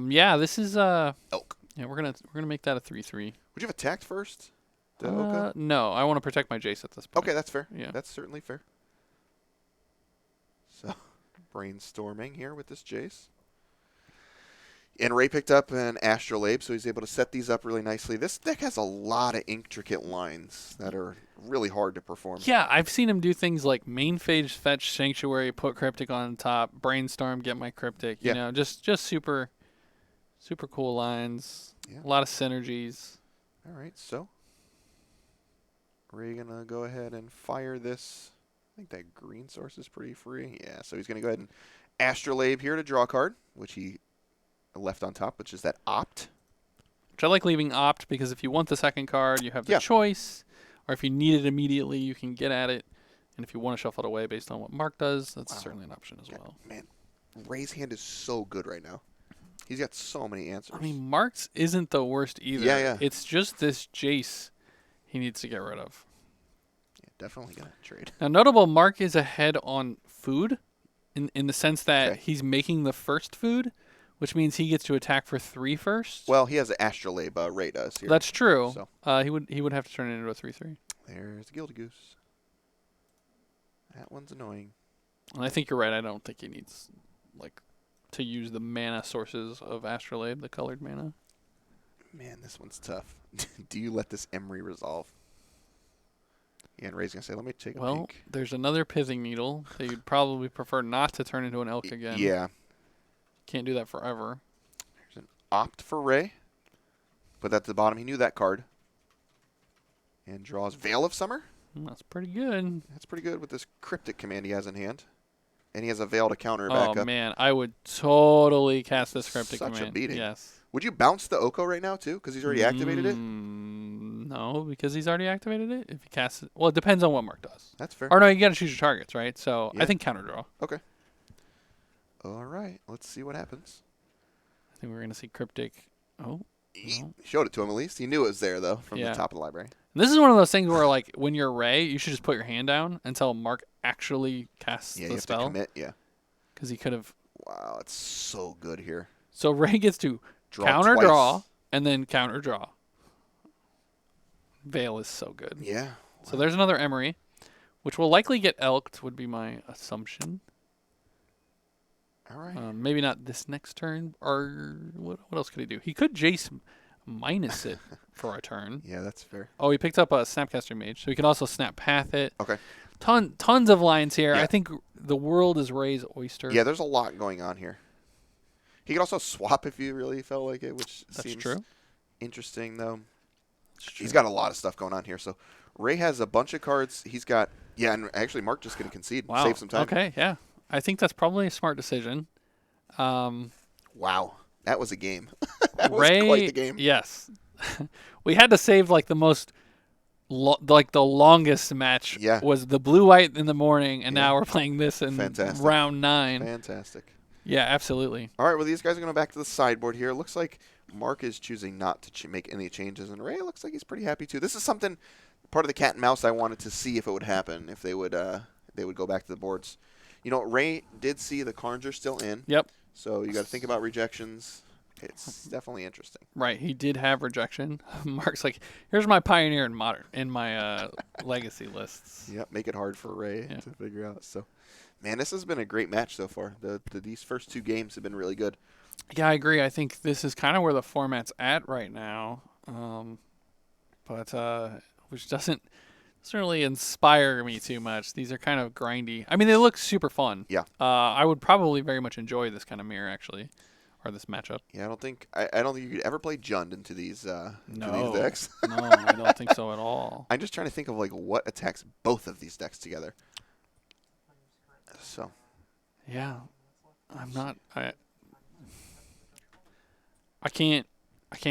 Yeah, this is Elk. yeah, we're gonna make that a 3/3. Would you have attacked first? The Oko? No, I want to protect my Jace at this point. Okay, that's fair. Yeah. That's certainly fair. So, brainstorming here with this Jace. And Ray picked up an Astrolabe, so he's able to set these up really nicely. This deck has a lot of intricate lines that are really hard to perform. Yeah, I've seen him do things like main phase fetch Sanctuary, put Cryptic on top, brainstorm, get my Cryptic. Yeah. You know, just super cool lines. Yeah. A lot of synergies. All right, so Ray gonna go ahead and fire this. I think that green source is pretty free. Yeah, so he's gonna go ahead and Astrolabe here to draw a card, which he left on top, which is that Opt. Which I like leaving opt because if you want the second card, you have the Yeah. choice. Or if you need it immediately, you can get at it. And if you want to shuffle it away based on what Mark does, that's certainly an option as well. Man, Ray's hand is so good right now. He's got so many answers. I mean, Mark's isn't the worst either. Yeah. It's just this Jace he needs to get rid of. Yeah, definitely gonna trade. Now, notable, Mark is ahead on food in the sense that Okay. he's making the first food, which means he gets to attack for 3 first. Well, he has an Astrolabe. Ray does here. That's true. So. He would have to turn it into a 3/3. There's the Gilded Goose. That one's annoying. And I think you're right. I don't think he needs to use the mana sources of Astrolabe, the colored mana. Man, this one's tough. Do you let this Emery resolve? Yeah, and Ray's going to say, let me take a Well, peek. there's another pithing needle that you'd probably prefer not to turn into an elk again. Yeah. Can't do that forever. There's an opt for Ray. Put that to the bottom. He knew that card. And draws Veil of Summer. That's pretty good. That's pretty good with this cryptic command he has in hand. And he has a Veil to counter it Oh, back up. man. I would totally cast this cryptic Such command. a beating. Yes. Would you bounce the Oko right now, too? Because he's already activated it? No, because he's already activated it. If he casts it, well, it depends on what Mark does. That's fair. Or no, you got to choose your targets, right? So Yeah. I think counter draw. Okay. All right. Let's see what happens. I think we're gonna see cryptic. Oh, He no. showed it to him at least. He knew it was there, though, from Yeah. the top of the library. And this is one of those things where, like, when you're Ray, you should just put your hand down until Mark actually casts Yeah, you the have to spell, commit. Yeah. because he could have. Wow, it's so good here. So Ray gets to Draw counter twice. draw and then counter draw. Veil is so good. Yeah. So there's another Emery, which will likely get elked, would be my assumption. All right. Maybe not this next turn. Or what else could he do? He could Jace minus it for a turn. Yeah, that's fair. Oh, he picked up a Snapcaster Mage, so he can also Snap Path it. Okay. Tons of lines here. Yeah. I think the world is Ray's oyster. Yeah, there's a lot going on here. He could also swap if you really felt like it, which That's seems true. interesting, though. That's true. He's got a lot of stuff going on here. So Ray has a bunch of cards. He's got, yeah, and actually Mark just going to concede. Wow. Save some time. Okay, yeah. I think that's probably a smart decision. Wow. That was a game. That Ray, was quite the game. Yes. We had to save like the most, like the longest match Yeah. was the blue-white in the morning, and Yeah. now we're playing this in Fantastic. round 9. Fantastic. Yeah, absolutely. All right, well, these guys are going back to the sideboard here. It looks like Mark is choosing not to make any changes, and Ray looks like he's pretty happy too. This is something, part of the cat and mouse I wanted to see if it would happen, if they would go back to the boards. You know, Ray did see the cards are still in. Yep. So you got to think about rejections. It's definitely interesting. Right, he did have rejection. Mark's like, here's my Pioneer and Modern in my legacy lists. Yep, make it hard for Ray Yeah. to figure out. So, man, this has been a great match so far. These first 2 games have been really good. Yeah, I agree. I think this is kind of where the format's at right now, but which doesn't really inspire me too much. These are kind of grindy. I mean, they look super fun. Yeah. I would probably very much enjoy this kind of mirror, actually, or this matchup. Yeah, I don't think you could ever play Jund into these No. decks. No, I don't think so at all. I'm just trying to think of like what attacks both of these decks together. So, Yeah, I'm not. I can't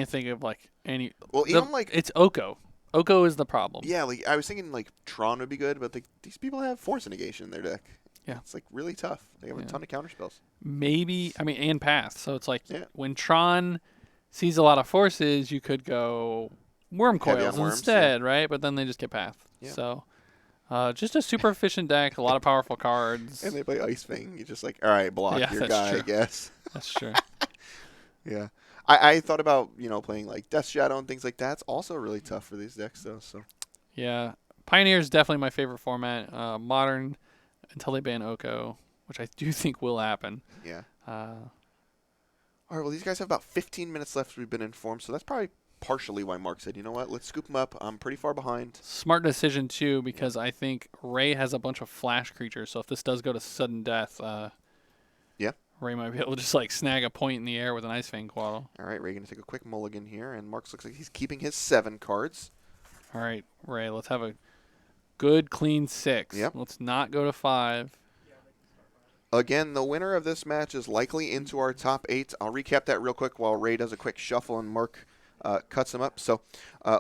think of like any. well, even like it's Oko. Oko is the problem. yeah, like I was thinking like Tron would be good, but these people have Force Negation in their deck. Yeah. It's like really tough. They have a Yeah. ton of counter spells. Maybe, I mean, and Path. So it's like Yeah. when Tron sees a lot of forces, you could go Worm Heavy on Coils worms, instead, right? But then they just get Path. Yeah. So just a super efficient deck, a lot of powerful cards. And they play Ice Fang. You're just like, all right, block Yeah, your that's guy, true. I guess. That's true. Yeah. I thought about, playing like Death Shadow and things like that. It's also really tough for these decks, though. So Yeah. Pioneer is definitely my favorite format. Modern, until they ban Oko, which I do think will happen. yeah. Uh, All right, well, these guys have about 15 minutes left, we've been informed, so that's probably partially why Mark said, you know what, let's scoop them up. I'm pretty far behind. Smart decision, too, because I think Ray has a bunch of flash creatures, so if this does go to sudden death, Yeah. Ray might be able to just like snag a point in the air with an Ice Fang Quaddle. All right, Ray going to take a quick mulligan here, and Mark looks like he's keeping his 7 cards. All right, Ray, let's have a good, clean 6. Yep. Let's not go to 5. Again, the winner of this match is likely into our top 8. I'll recap that real quick while Ray does a quick shuffle and Mark cuts them up. So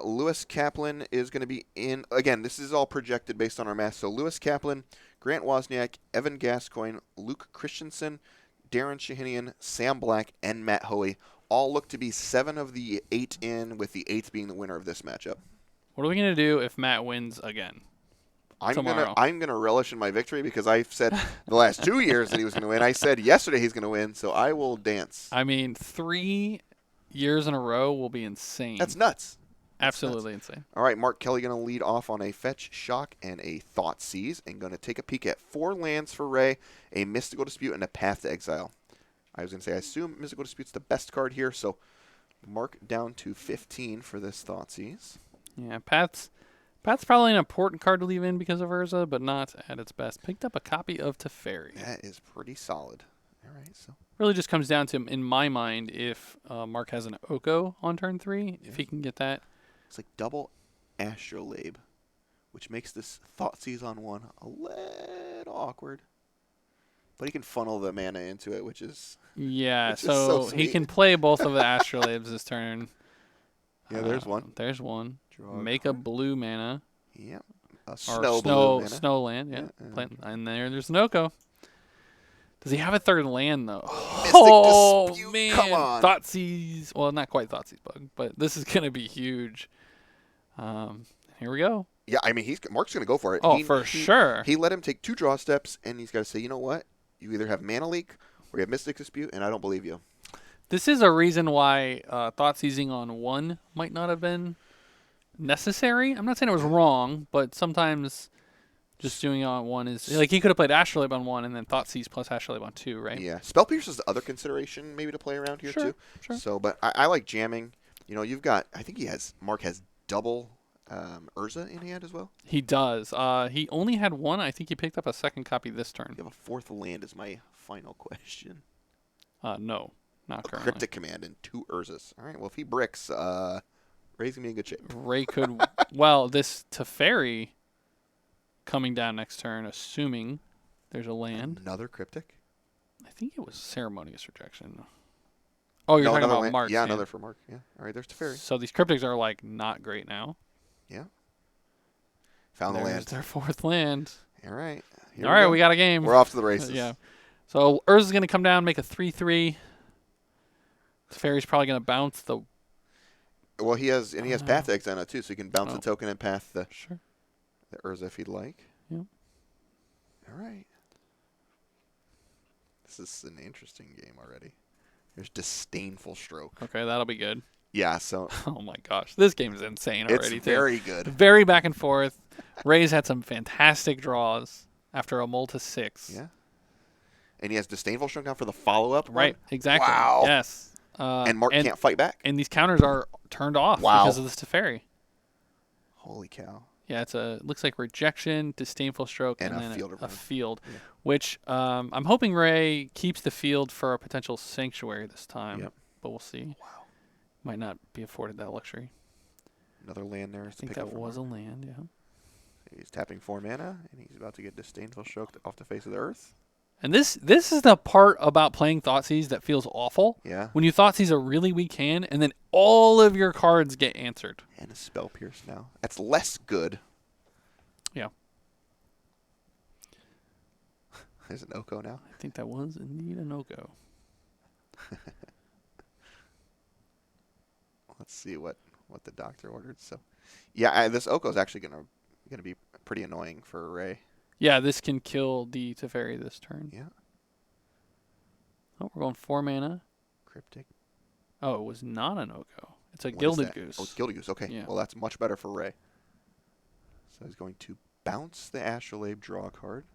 Lewis Kaplan is going to be in. Again, this is all projected based on our math. So Lewis Kaplan, Grant Wozniak, Evan Gascoigne, Luke Christensen, Darren Shahinian, Sam Black, and Matt Hoey all look to be 7 of the 8 in, with the 8th being the winner of this matchup. What are we going to do if Matt wins again? Tomorrow. I'm gonna relish in my victory because I've said the last 2 years that he was gonna win. I said yesterday he's gonna win, so I will dance. I mean, 3 years in a row will be insane. That's nuts. Absolutely insane. All right, Mark Kelly going to lead off on a Fetch, Shock, and a Thought Seize, and going to take a peek at 4 lands for Ray, a Mystical Dispute, and a Path to Exile. I was going to say, I assume Mystical Dispute's the best card here, so Mark down to 15 for this Thoughtseize. Yeah, Pat's probably an important card to leave in because of Urza, but not at its best. Picked up a copy of Teferi. That is pretty solid. All right, so Really just comes down to, in my mind, if Mark has an Oko on turn 3, if he can get that. it's like double Astrolabe, which makes this Thoughtseize on 1 a little awkward. But he can funnel the mana into it, which is Yeah, which is so so he sweet. can play both of the Astrolabes this turn. Yeah, there's one. There's one. Draw Make a blue mana. Yep. A Or snow blue mana. snow land, yeah. Yeah, Plant, and there's an Oko. Does he have a third land though? Mystic Dispute, man! come on. Thoughtseize. Well, not quite Thougeize bug, but this is gonna be huge. Here we go. Yeah, I mean, Mark's going to go for it. Oh, for sure. He let him take 2 draw steps, and he's got to say, you know what? You either have Mana Leak or you have Mystic Dispute, and I don't believe you. This is a reason why Thoughtseizing on 1 might not have been necessary. I'm not saying it was wrong, but sometimes just doing it on 1 is like he could have played Astrolabe on 1 and then Thoughtseize plus Astrolabe on 2, right? Yeah. Spell Pierce is the other consideration maybe to play around here, too. Sure. So, but I like jamming. You know, you've got, I think Mark has double Urza in hand as well. He does. He only had 1. I think he picked up a second copy this turn. You have a 4th land is my final question. No, not A currently. Cryptic Command and 2 Urzas. All right, well, if he bricks, Ray's going to be in good shape. Ray could. Well, this Teferi coming down next turn, assuming there's a land. Another Cryptic? I think it was Ceremonious Rejection. Oh, you're talking about Mark. Yeah, another for Mark. Yeah. All right, there's Teferi. So these cryptics are like not great now. Yeah. Found the There's land. their 4th land. All right. All right, we got a game. We're off to the races. Yeah. So Urza's going to come down, make a 3/3. Teferi's probably going to bounce the. Well, he has Path Exile too, so he can bounce Oh. the token and path the Sure. Urza if he'd like. Yep. All right. This is an interesting game already. There's Disdainful Stroke. Okay, that'll be good. Yeah, so Oh my gosh, this game is insane already. it's very good. Very back and forth. Ray's had some fantastic draws after a Molta 6. Yeah. And he has Disdainful Stroke now for the follow-up. Right, exactly. Wow. Yes. And Mark can't fight back. And these counters are turned off Wow. because of this Teferi. Holy cow. Yeah, it looks like Rejection, Disdainful Stroke, And and a then field a around. field, Yeah. which I'm hoping Ray keeps the field for a potential Sanctuary this time. Yep. But we'll see. Wow. Might not be afforded that luxury. Another land there. I think that was a land, yeah. He's tapping 4 mana, and he's about to get Disdainful Stroke off the face of the earth. And this is the part about playing Thoughtseize that feels awful. Yeah. When you Thoughtseize a really weak hand, and then all of your cards get answered. And a Spell Pierce now. That's less good. Yeah. There's an Oko now. I think that was indeed an Oko. Let's see what the doctor ordered. So, yeah, this Oko is actually gonna be pretty annoying for Ray. Yeah, this can kill the Teferi this turn. Yeah. Oh, we're going 4 mana. Cryptic. Oh, it was not an Oko. It's a What is Gilded that? Goose. Oh, it's Gilded Goose. Okay. Yeah. Well, that's much better for Ray. So he's going to bounce the Astrolabe, draw a card.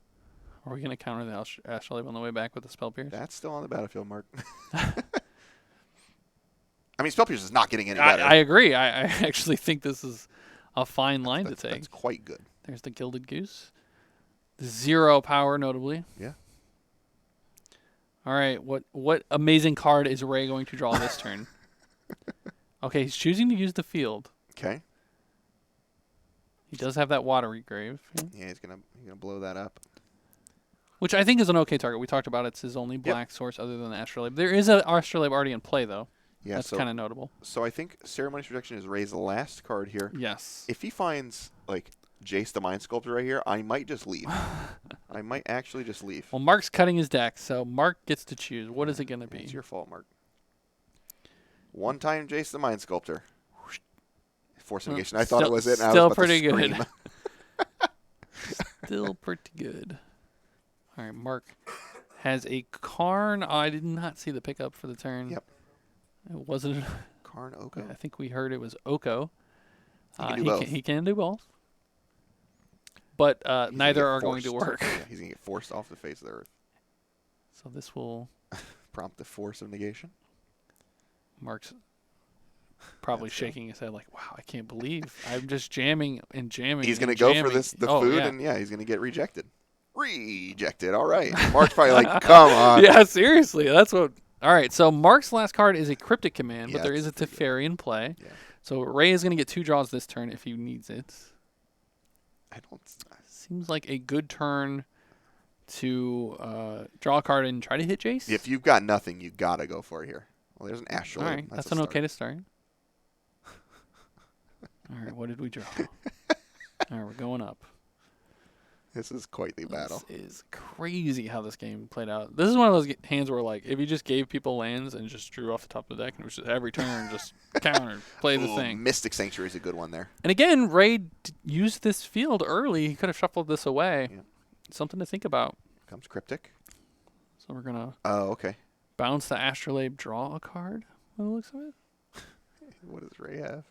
Are we going to counter the Astrolabe on the way back with the Spell Pierce? That's still on the battlefield, Mark. I mean, Spell Pierce is not getting any better. I agree. I actually think this is a fine line to take. That's quite good. There's the Gilded Goose. 0 power, notably. Yeah. All right. What amazing card is Ray going to draw this turn? Okay, he's choosing to use the field. Okay. He does have that Watery Grave, Yeah, he's gonna blow that up. which I think is an okay target. We talked about it's his only black source other than the Astrolabe. There is an Astrolabe already in play, though. Yeah. That's kind of notable. So I think Ceremonious Rejection is Ray's last card here. Yes. If he finds like Jace the Mind Sculptor right here, I might just leave. I might actually just leave. Well, Mark's cutting his deck, so Mark gets to choose. What is it going to be? It's your fault, Mark. One time Jace the Mind Sculptor. Force negation. I thought it was it. And I Still was about to pretty good. scream. Still pretty good. All right, Mark has a Karn. Oh, I did not see the pickup for the turn. Yep. It wasn't. Karn Oko. I think we heard it was Oko. He can do both. He can do both. But He's gonna neither get are going to forced. work. Yeah, he's gonna get forced off the face of the earth. So this will Prompt the force of negation. Mark's probably Let's go. shaking his head like, wow, I can't believe I'm just jamming and jamming. He's going to and go for jamming. the Oh, food, yeah. and yeah, he's going to get rejected. Rejected. All right. Mark's probably like, come on. Yeah, seriously. That's what. All right, so Mark's last card is a cryptic command, Yeah, but there it's is a pretty good. Teferi in play. Yeah. So Ray is going to get 2 draws this turn if he needs it. I don't. Seems like a good turn to draw a card and try to hit Jace. If you've got nothing, you got to go for it here. Well, there's an All astrolabe. right, that's a an start. okay to start. All right, what did we draw? All right, we're going up. This is quite the battle. This is crazy how this game played out. This is one of those hands where, like, if you just gave people lands and just drew off the top of the deck, and it was just every turn just counter, play the Ooh, thing. Mystic Sanctuary is a good one there. And again, Ray used this field early. He could have shuffled this away. Yeah. Something to think about. Comes Cryptic. So we're gonna Oh, okay. bounce the Astrolabe, draw a card. By the looks of it. What does Ray have?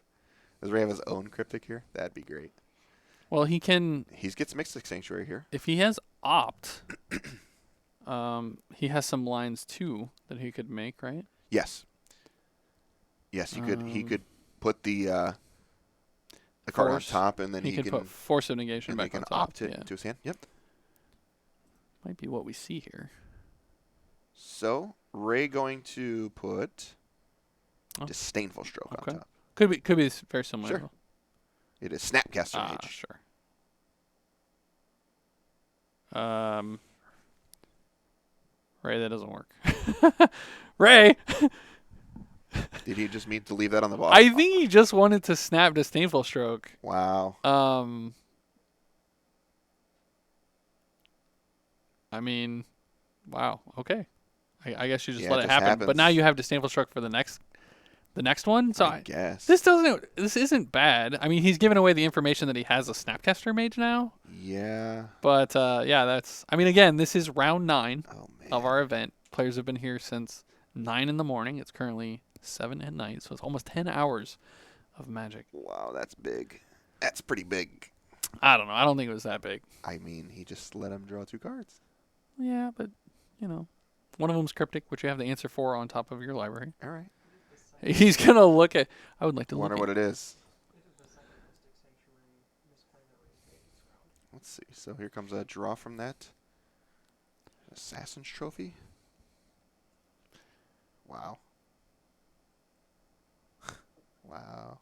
Does Ray have his own Cryptic here? That'd be great. Well, he can. He gets Mystic Sanctuary here. If he has opt, he has some lines too that he could make, right? Yes. Yes, you could. He could put the card on Force. top, and then He he could can put Force of Negation and back he can on top. opt it Yeah. to his hand. Yep. Might be what we see here. So Ray going to put Oh. Disdainful Stroke Okay. on top. Could be very similar. Sure. It is Snapcaster Ah, Mage. sure. Ray, that doesn't work. Ray, Did he just mean to leave that on the bottom? I think he just wanted to snap Disdainful Stroke. Wow. I mean, wow. Okay. I guess you just Yeah, let it it just happen. But now happens. you have Disdainful Stroke for the next one. So I guess. this isn't bad. I mean, he's given away the information that he has a Snapcaster Mage now. Yeah. But yeah, that's. I mean, again, this is round 9 Oh man. of our event. Players have been here since 9 in the morning. It's currently 7 at night, so it's almost 10 hours of Magic. Wow, that's big. That's pretty big. I don't know. I don't think it was that big. I mean, he just let him draw 2 cards. Yeah, but one of them's cryptic, which you have the answer for on top of your library. All right. He's gonna look at. I would like to Wonder look what at. it is. Let's see. So here comes a draw from that. Assassin's Trophy. Wow. Wow.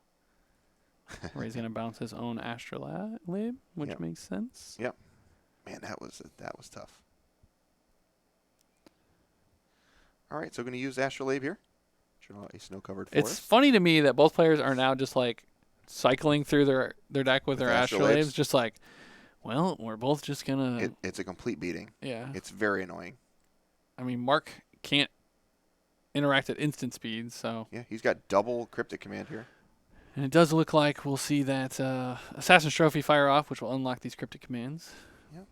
Where he's gonna bounce his own Astrolabe, which Yep. makes sense. Yep. Man, that was tough. All right, so going to use Astrolabe here. Draw a snow-covered forest. It's funny to me that both players are now just like cycling through their deck with their Astrolabes. Astrolabes, just like, well, we're both just gonna. It's a complete beating. Yeah. It's very annoying. I mean, Mark can't interact at instant speed, so. Yeah, he's got double Cryptic Command here. And it does look like we'll see that Assassin's Trophy fire off, which will unlock these cryptic commands. Yep.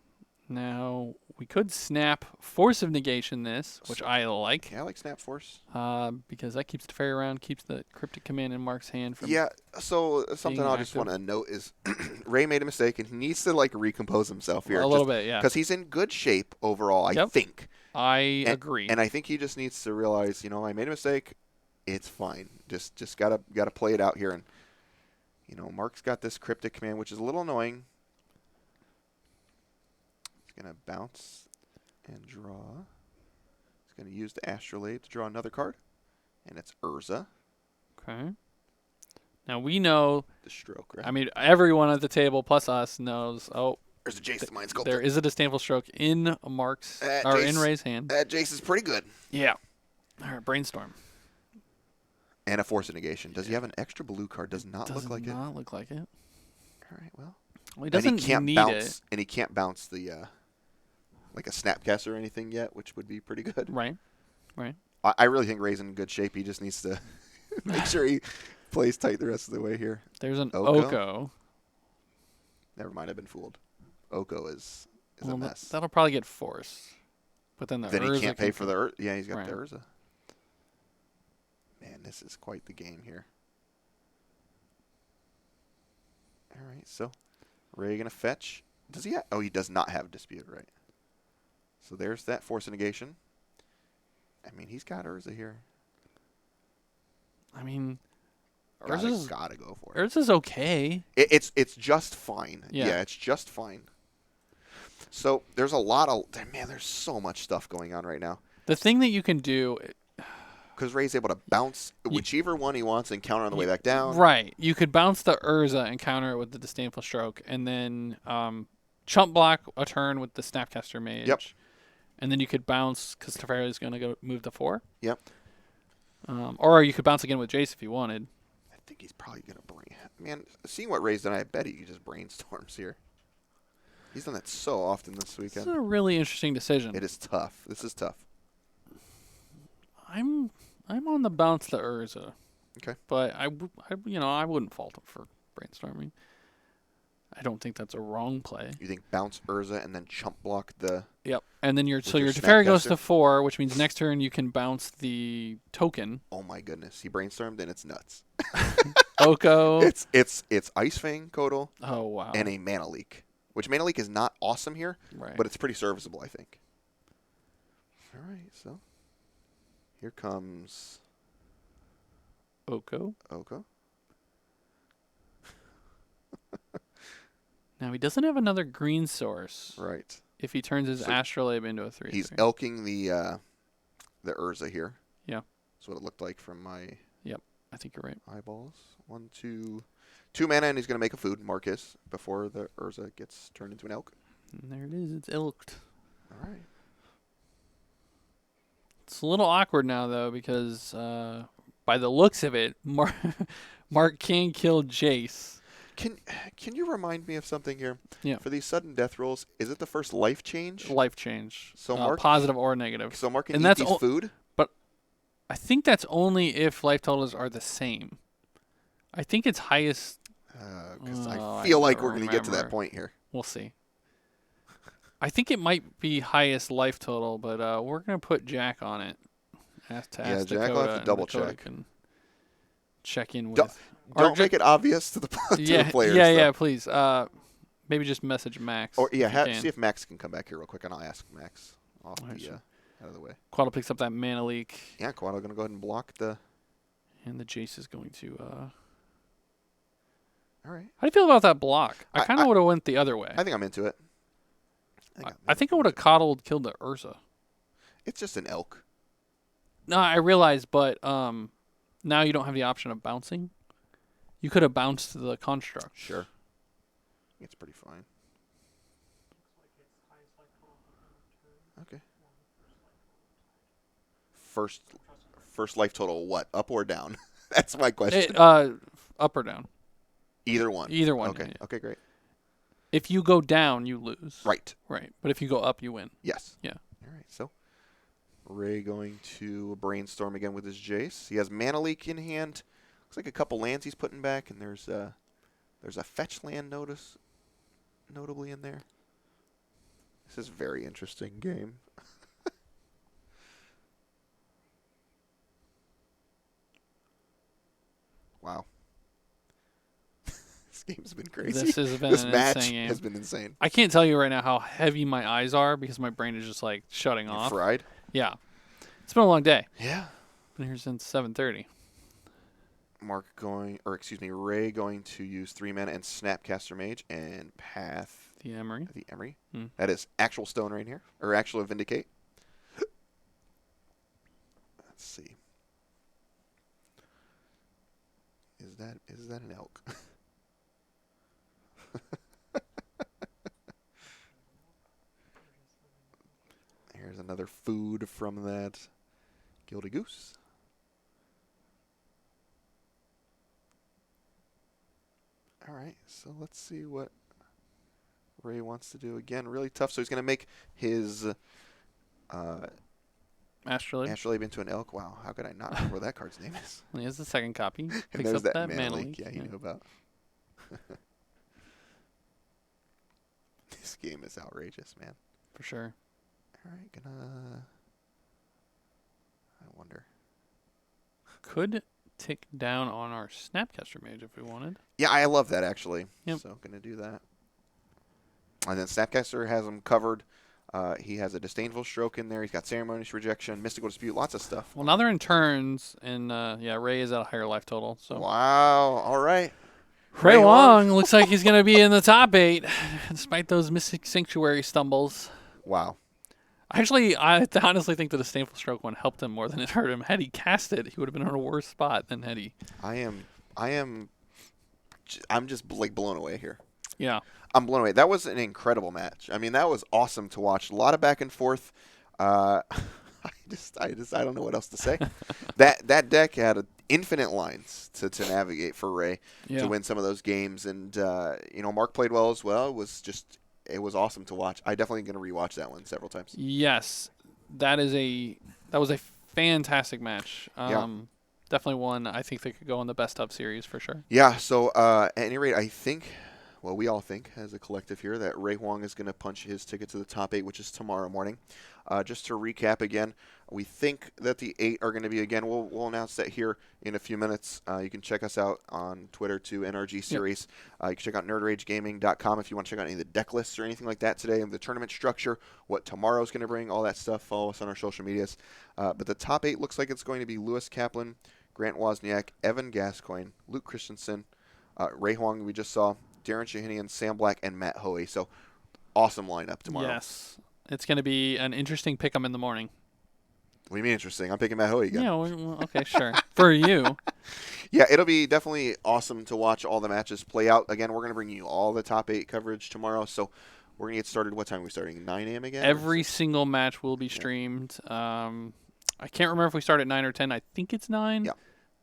Now, we could snap Force of Negation this, which I like, Yeah, I like Snap Force. because that keeps the fairy around, keeps the cryptic command in Mark's hand from. Yeah, so something being I just active. want to note is Ray made a mistake, and he needs to, recompose himself here. A little bit, yeah. Because he's in good shape overall, I Yep. think. I agree. And I think he just needs to realize, I made a mistake. It's fine. Just gotta play it out here. And, Mark's got this Cryptic Command, which is a little annoying. He's going to bounce and draw. He's going to use the Astrolabe to draw another card. And it's Urza, Okay. Now, we know, the stroke, right? I mean, everyone at the table plus us knows, There's a Jace the Mind Sculptor. there is a Disdainful Stroke in Mark's, or Jace. in Ray's hand. That Jace is pretty good. Yeah. All right, brainstorm. And a Force of Negation. Does he have an extra blue card? Does not look like it. Does not look like it. All right, well. Well, he And doesn't he can't need bounce. it. And he can't bounce the like a Snapcaster or anything yet, which would be pretty good. Right. I really think Ray's in good shape. He just needs to make sure he plays tight the rest of the way here. There's an Oko? Oko. Never mind, I've been fooled. Oko is a Well, mess. that'll probably get forced. But then the Then he Urza can't pay can for the Yeah, he's got Right. the Urza. Man, this is quite the game here. All right, so Ray gonna fetch. Does he? Oh, he does not have Dispute, right? So there's that Force of Negation. I mean, he's got Urza here. I mean, Gotta go for it. Urza's okay. It's just fine. Yeah. It's just fine. So there's a lot of there's so much stuff going on right now. The thing that you can do, Because Ray's able to bounce whichever one he wants and counter on the way back down. right? You could bounce the Urza and counter it with the Disdainful Stroke, and then chump block a turn with the Snapcaster Mage. Yep. And then you could bounce because Teferi is going to go move to 4. Yep. Or you could bounce again with Jace if you wanted. I think he's probably gonna Man, seeing what Ray's done, I bet he just brainstorms here. He's done that so often this This weekend. is a really interesting decision. It is tough. This is tough. I'm on the bounce the Urza. Okay. But I wouldn't fault him for brainstorming. I don't think that's a wrong play. You think bounce Urza and then chump block the... Yep. And then your your Teferi goes Snapcaster? to 4, which means next turn you can bounce the token. Oh my goodness. He brainstormed and it's nuts. Oko. It's Ice Fang, Kodal, Oh wow. and a Mana Leak. Which Mana Leak is not awesome here, Right. but it's pretty serviceable, I think. Alright, so... Here comes... Oko. Oko. Now he doesn't have another green source. Right. If he turns his So Astrolabe into a 3/3. He's elking the Urza here. Yeah. That's what it looked like from my I think you're right. eyeballs. 1, 2 mana, and he's going to make a food, Marcus, before the Urza gets turned into an elk. And there it is. It's ilked. All right. It's a little awkward now though because by the looks of it, Mark can kill Jace. Can you remind me of something here? Yeah. For these sudden death rolls, is it the first life change? Life change. So Mark, positive or negative. so Mark can and eat that's these food? I think that's only if life totals are the same. I think it's highest. Because Oh, I feel I like don't we're going to get to that remember. point here. We'll see. I think it might be highest life total, but we're going to put Jack on it. Ask Yeah, Jack Jack will have to double check. And check in with. Don't make it obvious to the yeah, players. yeah, though. yeah. Please, maybe just message Max. Or yeah, if you can. see if Max can come back here real quick, and I'll ask Max off Alright, sure. out of the way. Quaddle picks up that mana leak, Yeah, Quaddle going to go ahead and block the... and the Jace is going to. All right. How do you feel about that block? I I- kind of would have went the other way. I think I'm into it. I think I would have coddled killed the Urza. It's just an elk. No, I realize, but now you don't have the option of bouncing. You could have bounced the construct. Sure. It's pretty fine. Okay. First life total, what? Up or down? That's my question. Up or down? Either one. Either one. Okay. Yeah. Okay, great. If you go down, you lose. Right. Right. But if you go up, you win. Yes. Yeah. All right. So Ray going to brainstorm again with his Jace. He has Mana Leak in hand. Looks like a couple lands he's putting back, and there's a fetch land notably in there. This is a very interesting game. Wow. This game's been crazy. This has been This an match insane game. has been insane. I can't tell you right now how heavy my eyes are because my brain is just like shutting You're off. fried? Yeah. It's been a long day. Yeah. Been here since 7:30. Ray going to use 3 mana and Snapcaster Mage and Path The Emery. the Emery. Hmm. That is actual stone right here, or actual Vindicate. Let's see. Is that an elk? Here's another food from that Gilded Goose. All right, so let's see what Ray wants to do. Again, really tough. So he's going to make his Astrolabe. Astrolabe into an elk. Wow, how could I not remember what that card's name is? He has the second copy. And Picks there's up that that mana mana leak. leak. Yeah, he knew about. This game is outrageous, man. For sure. All right, I wonder. Could tick down on our Snapcaster Mage if we wanted. Yeah, I love that actually. Yep. So gonna do that. And then Snapcaster has him covered. He has a disdainful stroke in there. He's got ceremonious rejection, mystical dispute, lots of stuff. Well, now they're in turns, and yeah, Ray is at a higher life total. So Wow. All right. Ray Ray Wong. Wong looks like he's going to be in the top 8, despite those Mystic Sanctuary stumbles. Wow. Actually, I honestly think the disdainful stroke one helped him more than it hurt him. Had he cast it, he would have been in a worse spot than had he. I'm just like blown away here. Yeah. I'm blown away. That was an incredible match. I mean, that was awesome to watch. A lot of back and forth. I don't know what else to say. that deck had infinite lines to navigate for Ray to win some of those games, and Mark played well as well. It was awesome to watch. I definitely going to rewatch that one several times. Yes, that was a fantastic match. Definitely one I think that could go in the best of series for sure. Yeah. So at any rate, I think. Well, we all think, as a collective here, that Ray Huang is going to punch his ticket to the top 8, which is tomorrow morning. Just to recap again, we think that the 8 are going to be, again, we'll announce that here in a few minutes. You can check us out on Twitter to NRG Series. Yep. You can check out nerdragegaming.com if you want to check out any of the deck lists or anything like that today, and the tournament structure, what tomorrow's going to bring, all that stuff. Follow us on our social medias. But the top 8 looks like it's going to be Lewis Kaplan, Grant Wozniak, Evan Gascoigne, Luke Christensen, Ray Huang we just saw, Darren Shahinian, Sam Black, and Matt Hoey. So, awesome lineup tomorrow. Yes. It's going to be an interesting pick 'em in the morning. What do you mean interesting? I'm picking Matt Hoey again. Yeah, well, okay, sure. For you. Yeah, it'll be definitely awesome to watch all the matches play out. Again, we're going to bring you all the top 8 coverage tomorrow. So, we're going to get started. What time are we starting? 9 a.m. again? Every single match will be streamed. I can't remember if we start at 9 or 10. I think it's 9. Yeah.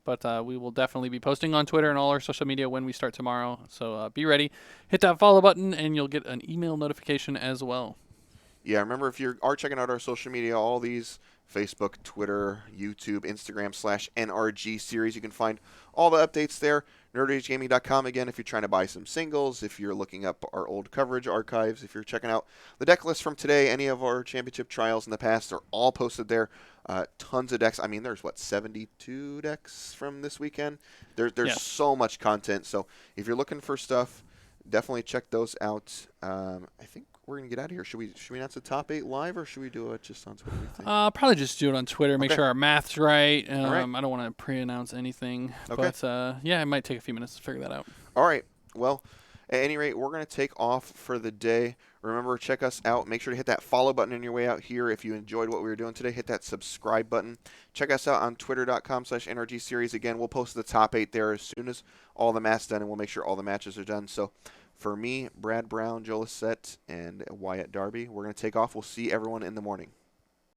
But we will definitely be posting on Twitter and all our social media when we start tomorrow. So be ready. Hit that follow button, and you'll get an email notification as well. Yeah, remember, if you are checking out our social media, all these Facebook, Twitter, YouTube, Instagram /NRG series, you can find all the updates there. NerdAgeGaming.com, again, if you're trying to buy some singles, if you're looking up our old coverage archives, if you're checking out the deck list from today, any of our championship trials in the past are all posted there. Tons of decks. I mean, there's, 72 decks from this weekend? There's so much content. So if you're looking for stuff, definitely check those out. I think we're going to get out of here. Should we announce the top 8 live, or should we do it just on Twitter? Probably just do it on Twitter. Make sure our math's right. All right. I don't want to pre-announce anything. Okay. But, yeah, it might take a few minutes to figure that out. All right. Well, at any rate, we're going to take off for the day. Remember, check us out. Make sure to hit that follow button on your way out here. If you enjoyed what we were doing today, hit that subscribe button. Check us out on twitter.com/NRG series. Again, we'll post the top 8 there as soon as all the math's done, and we'll make sure all the matches are done. So for me, Brad Brown, Joe Lissette, and Wyatt Darby, we're going to take off. We'll see everyone in the morning.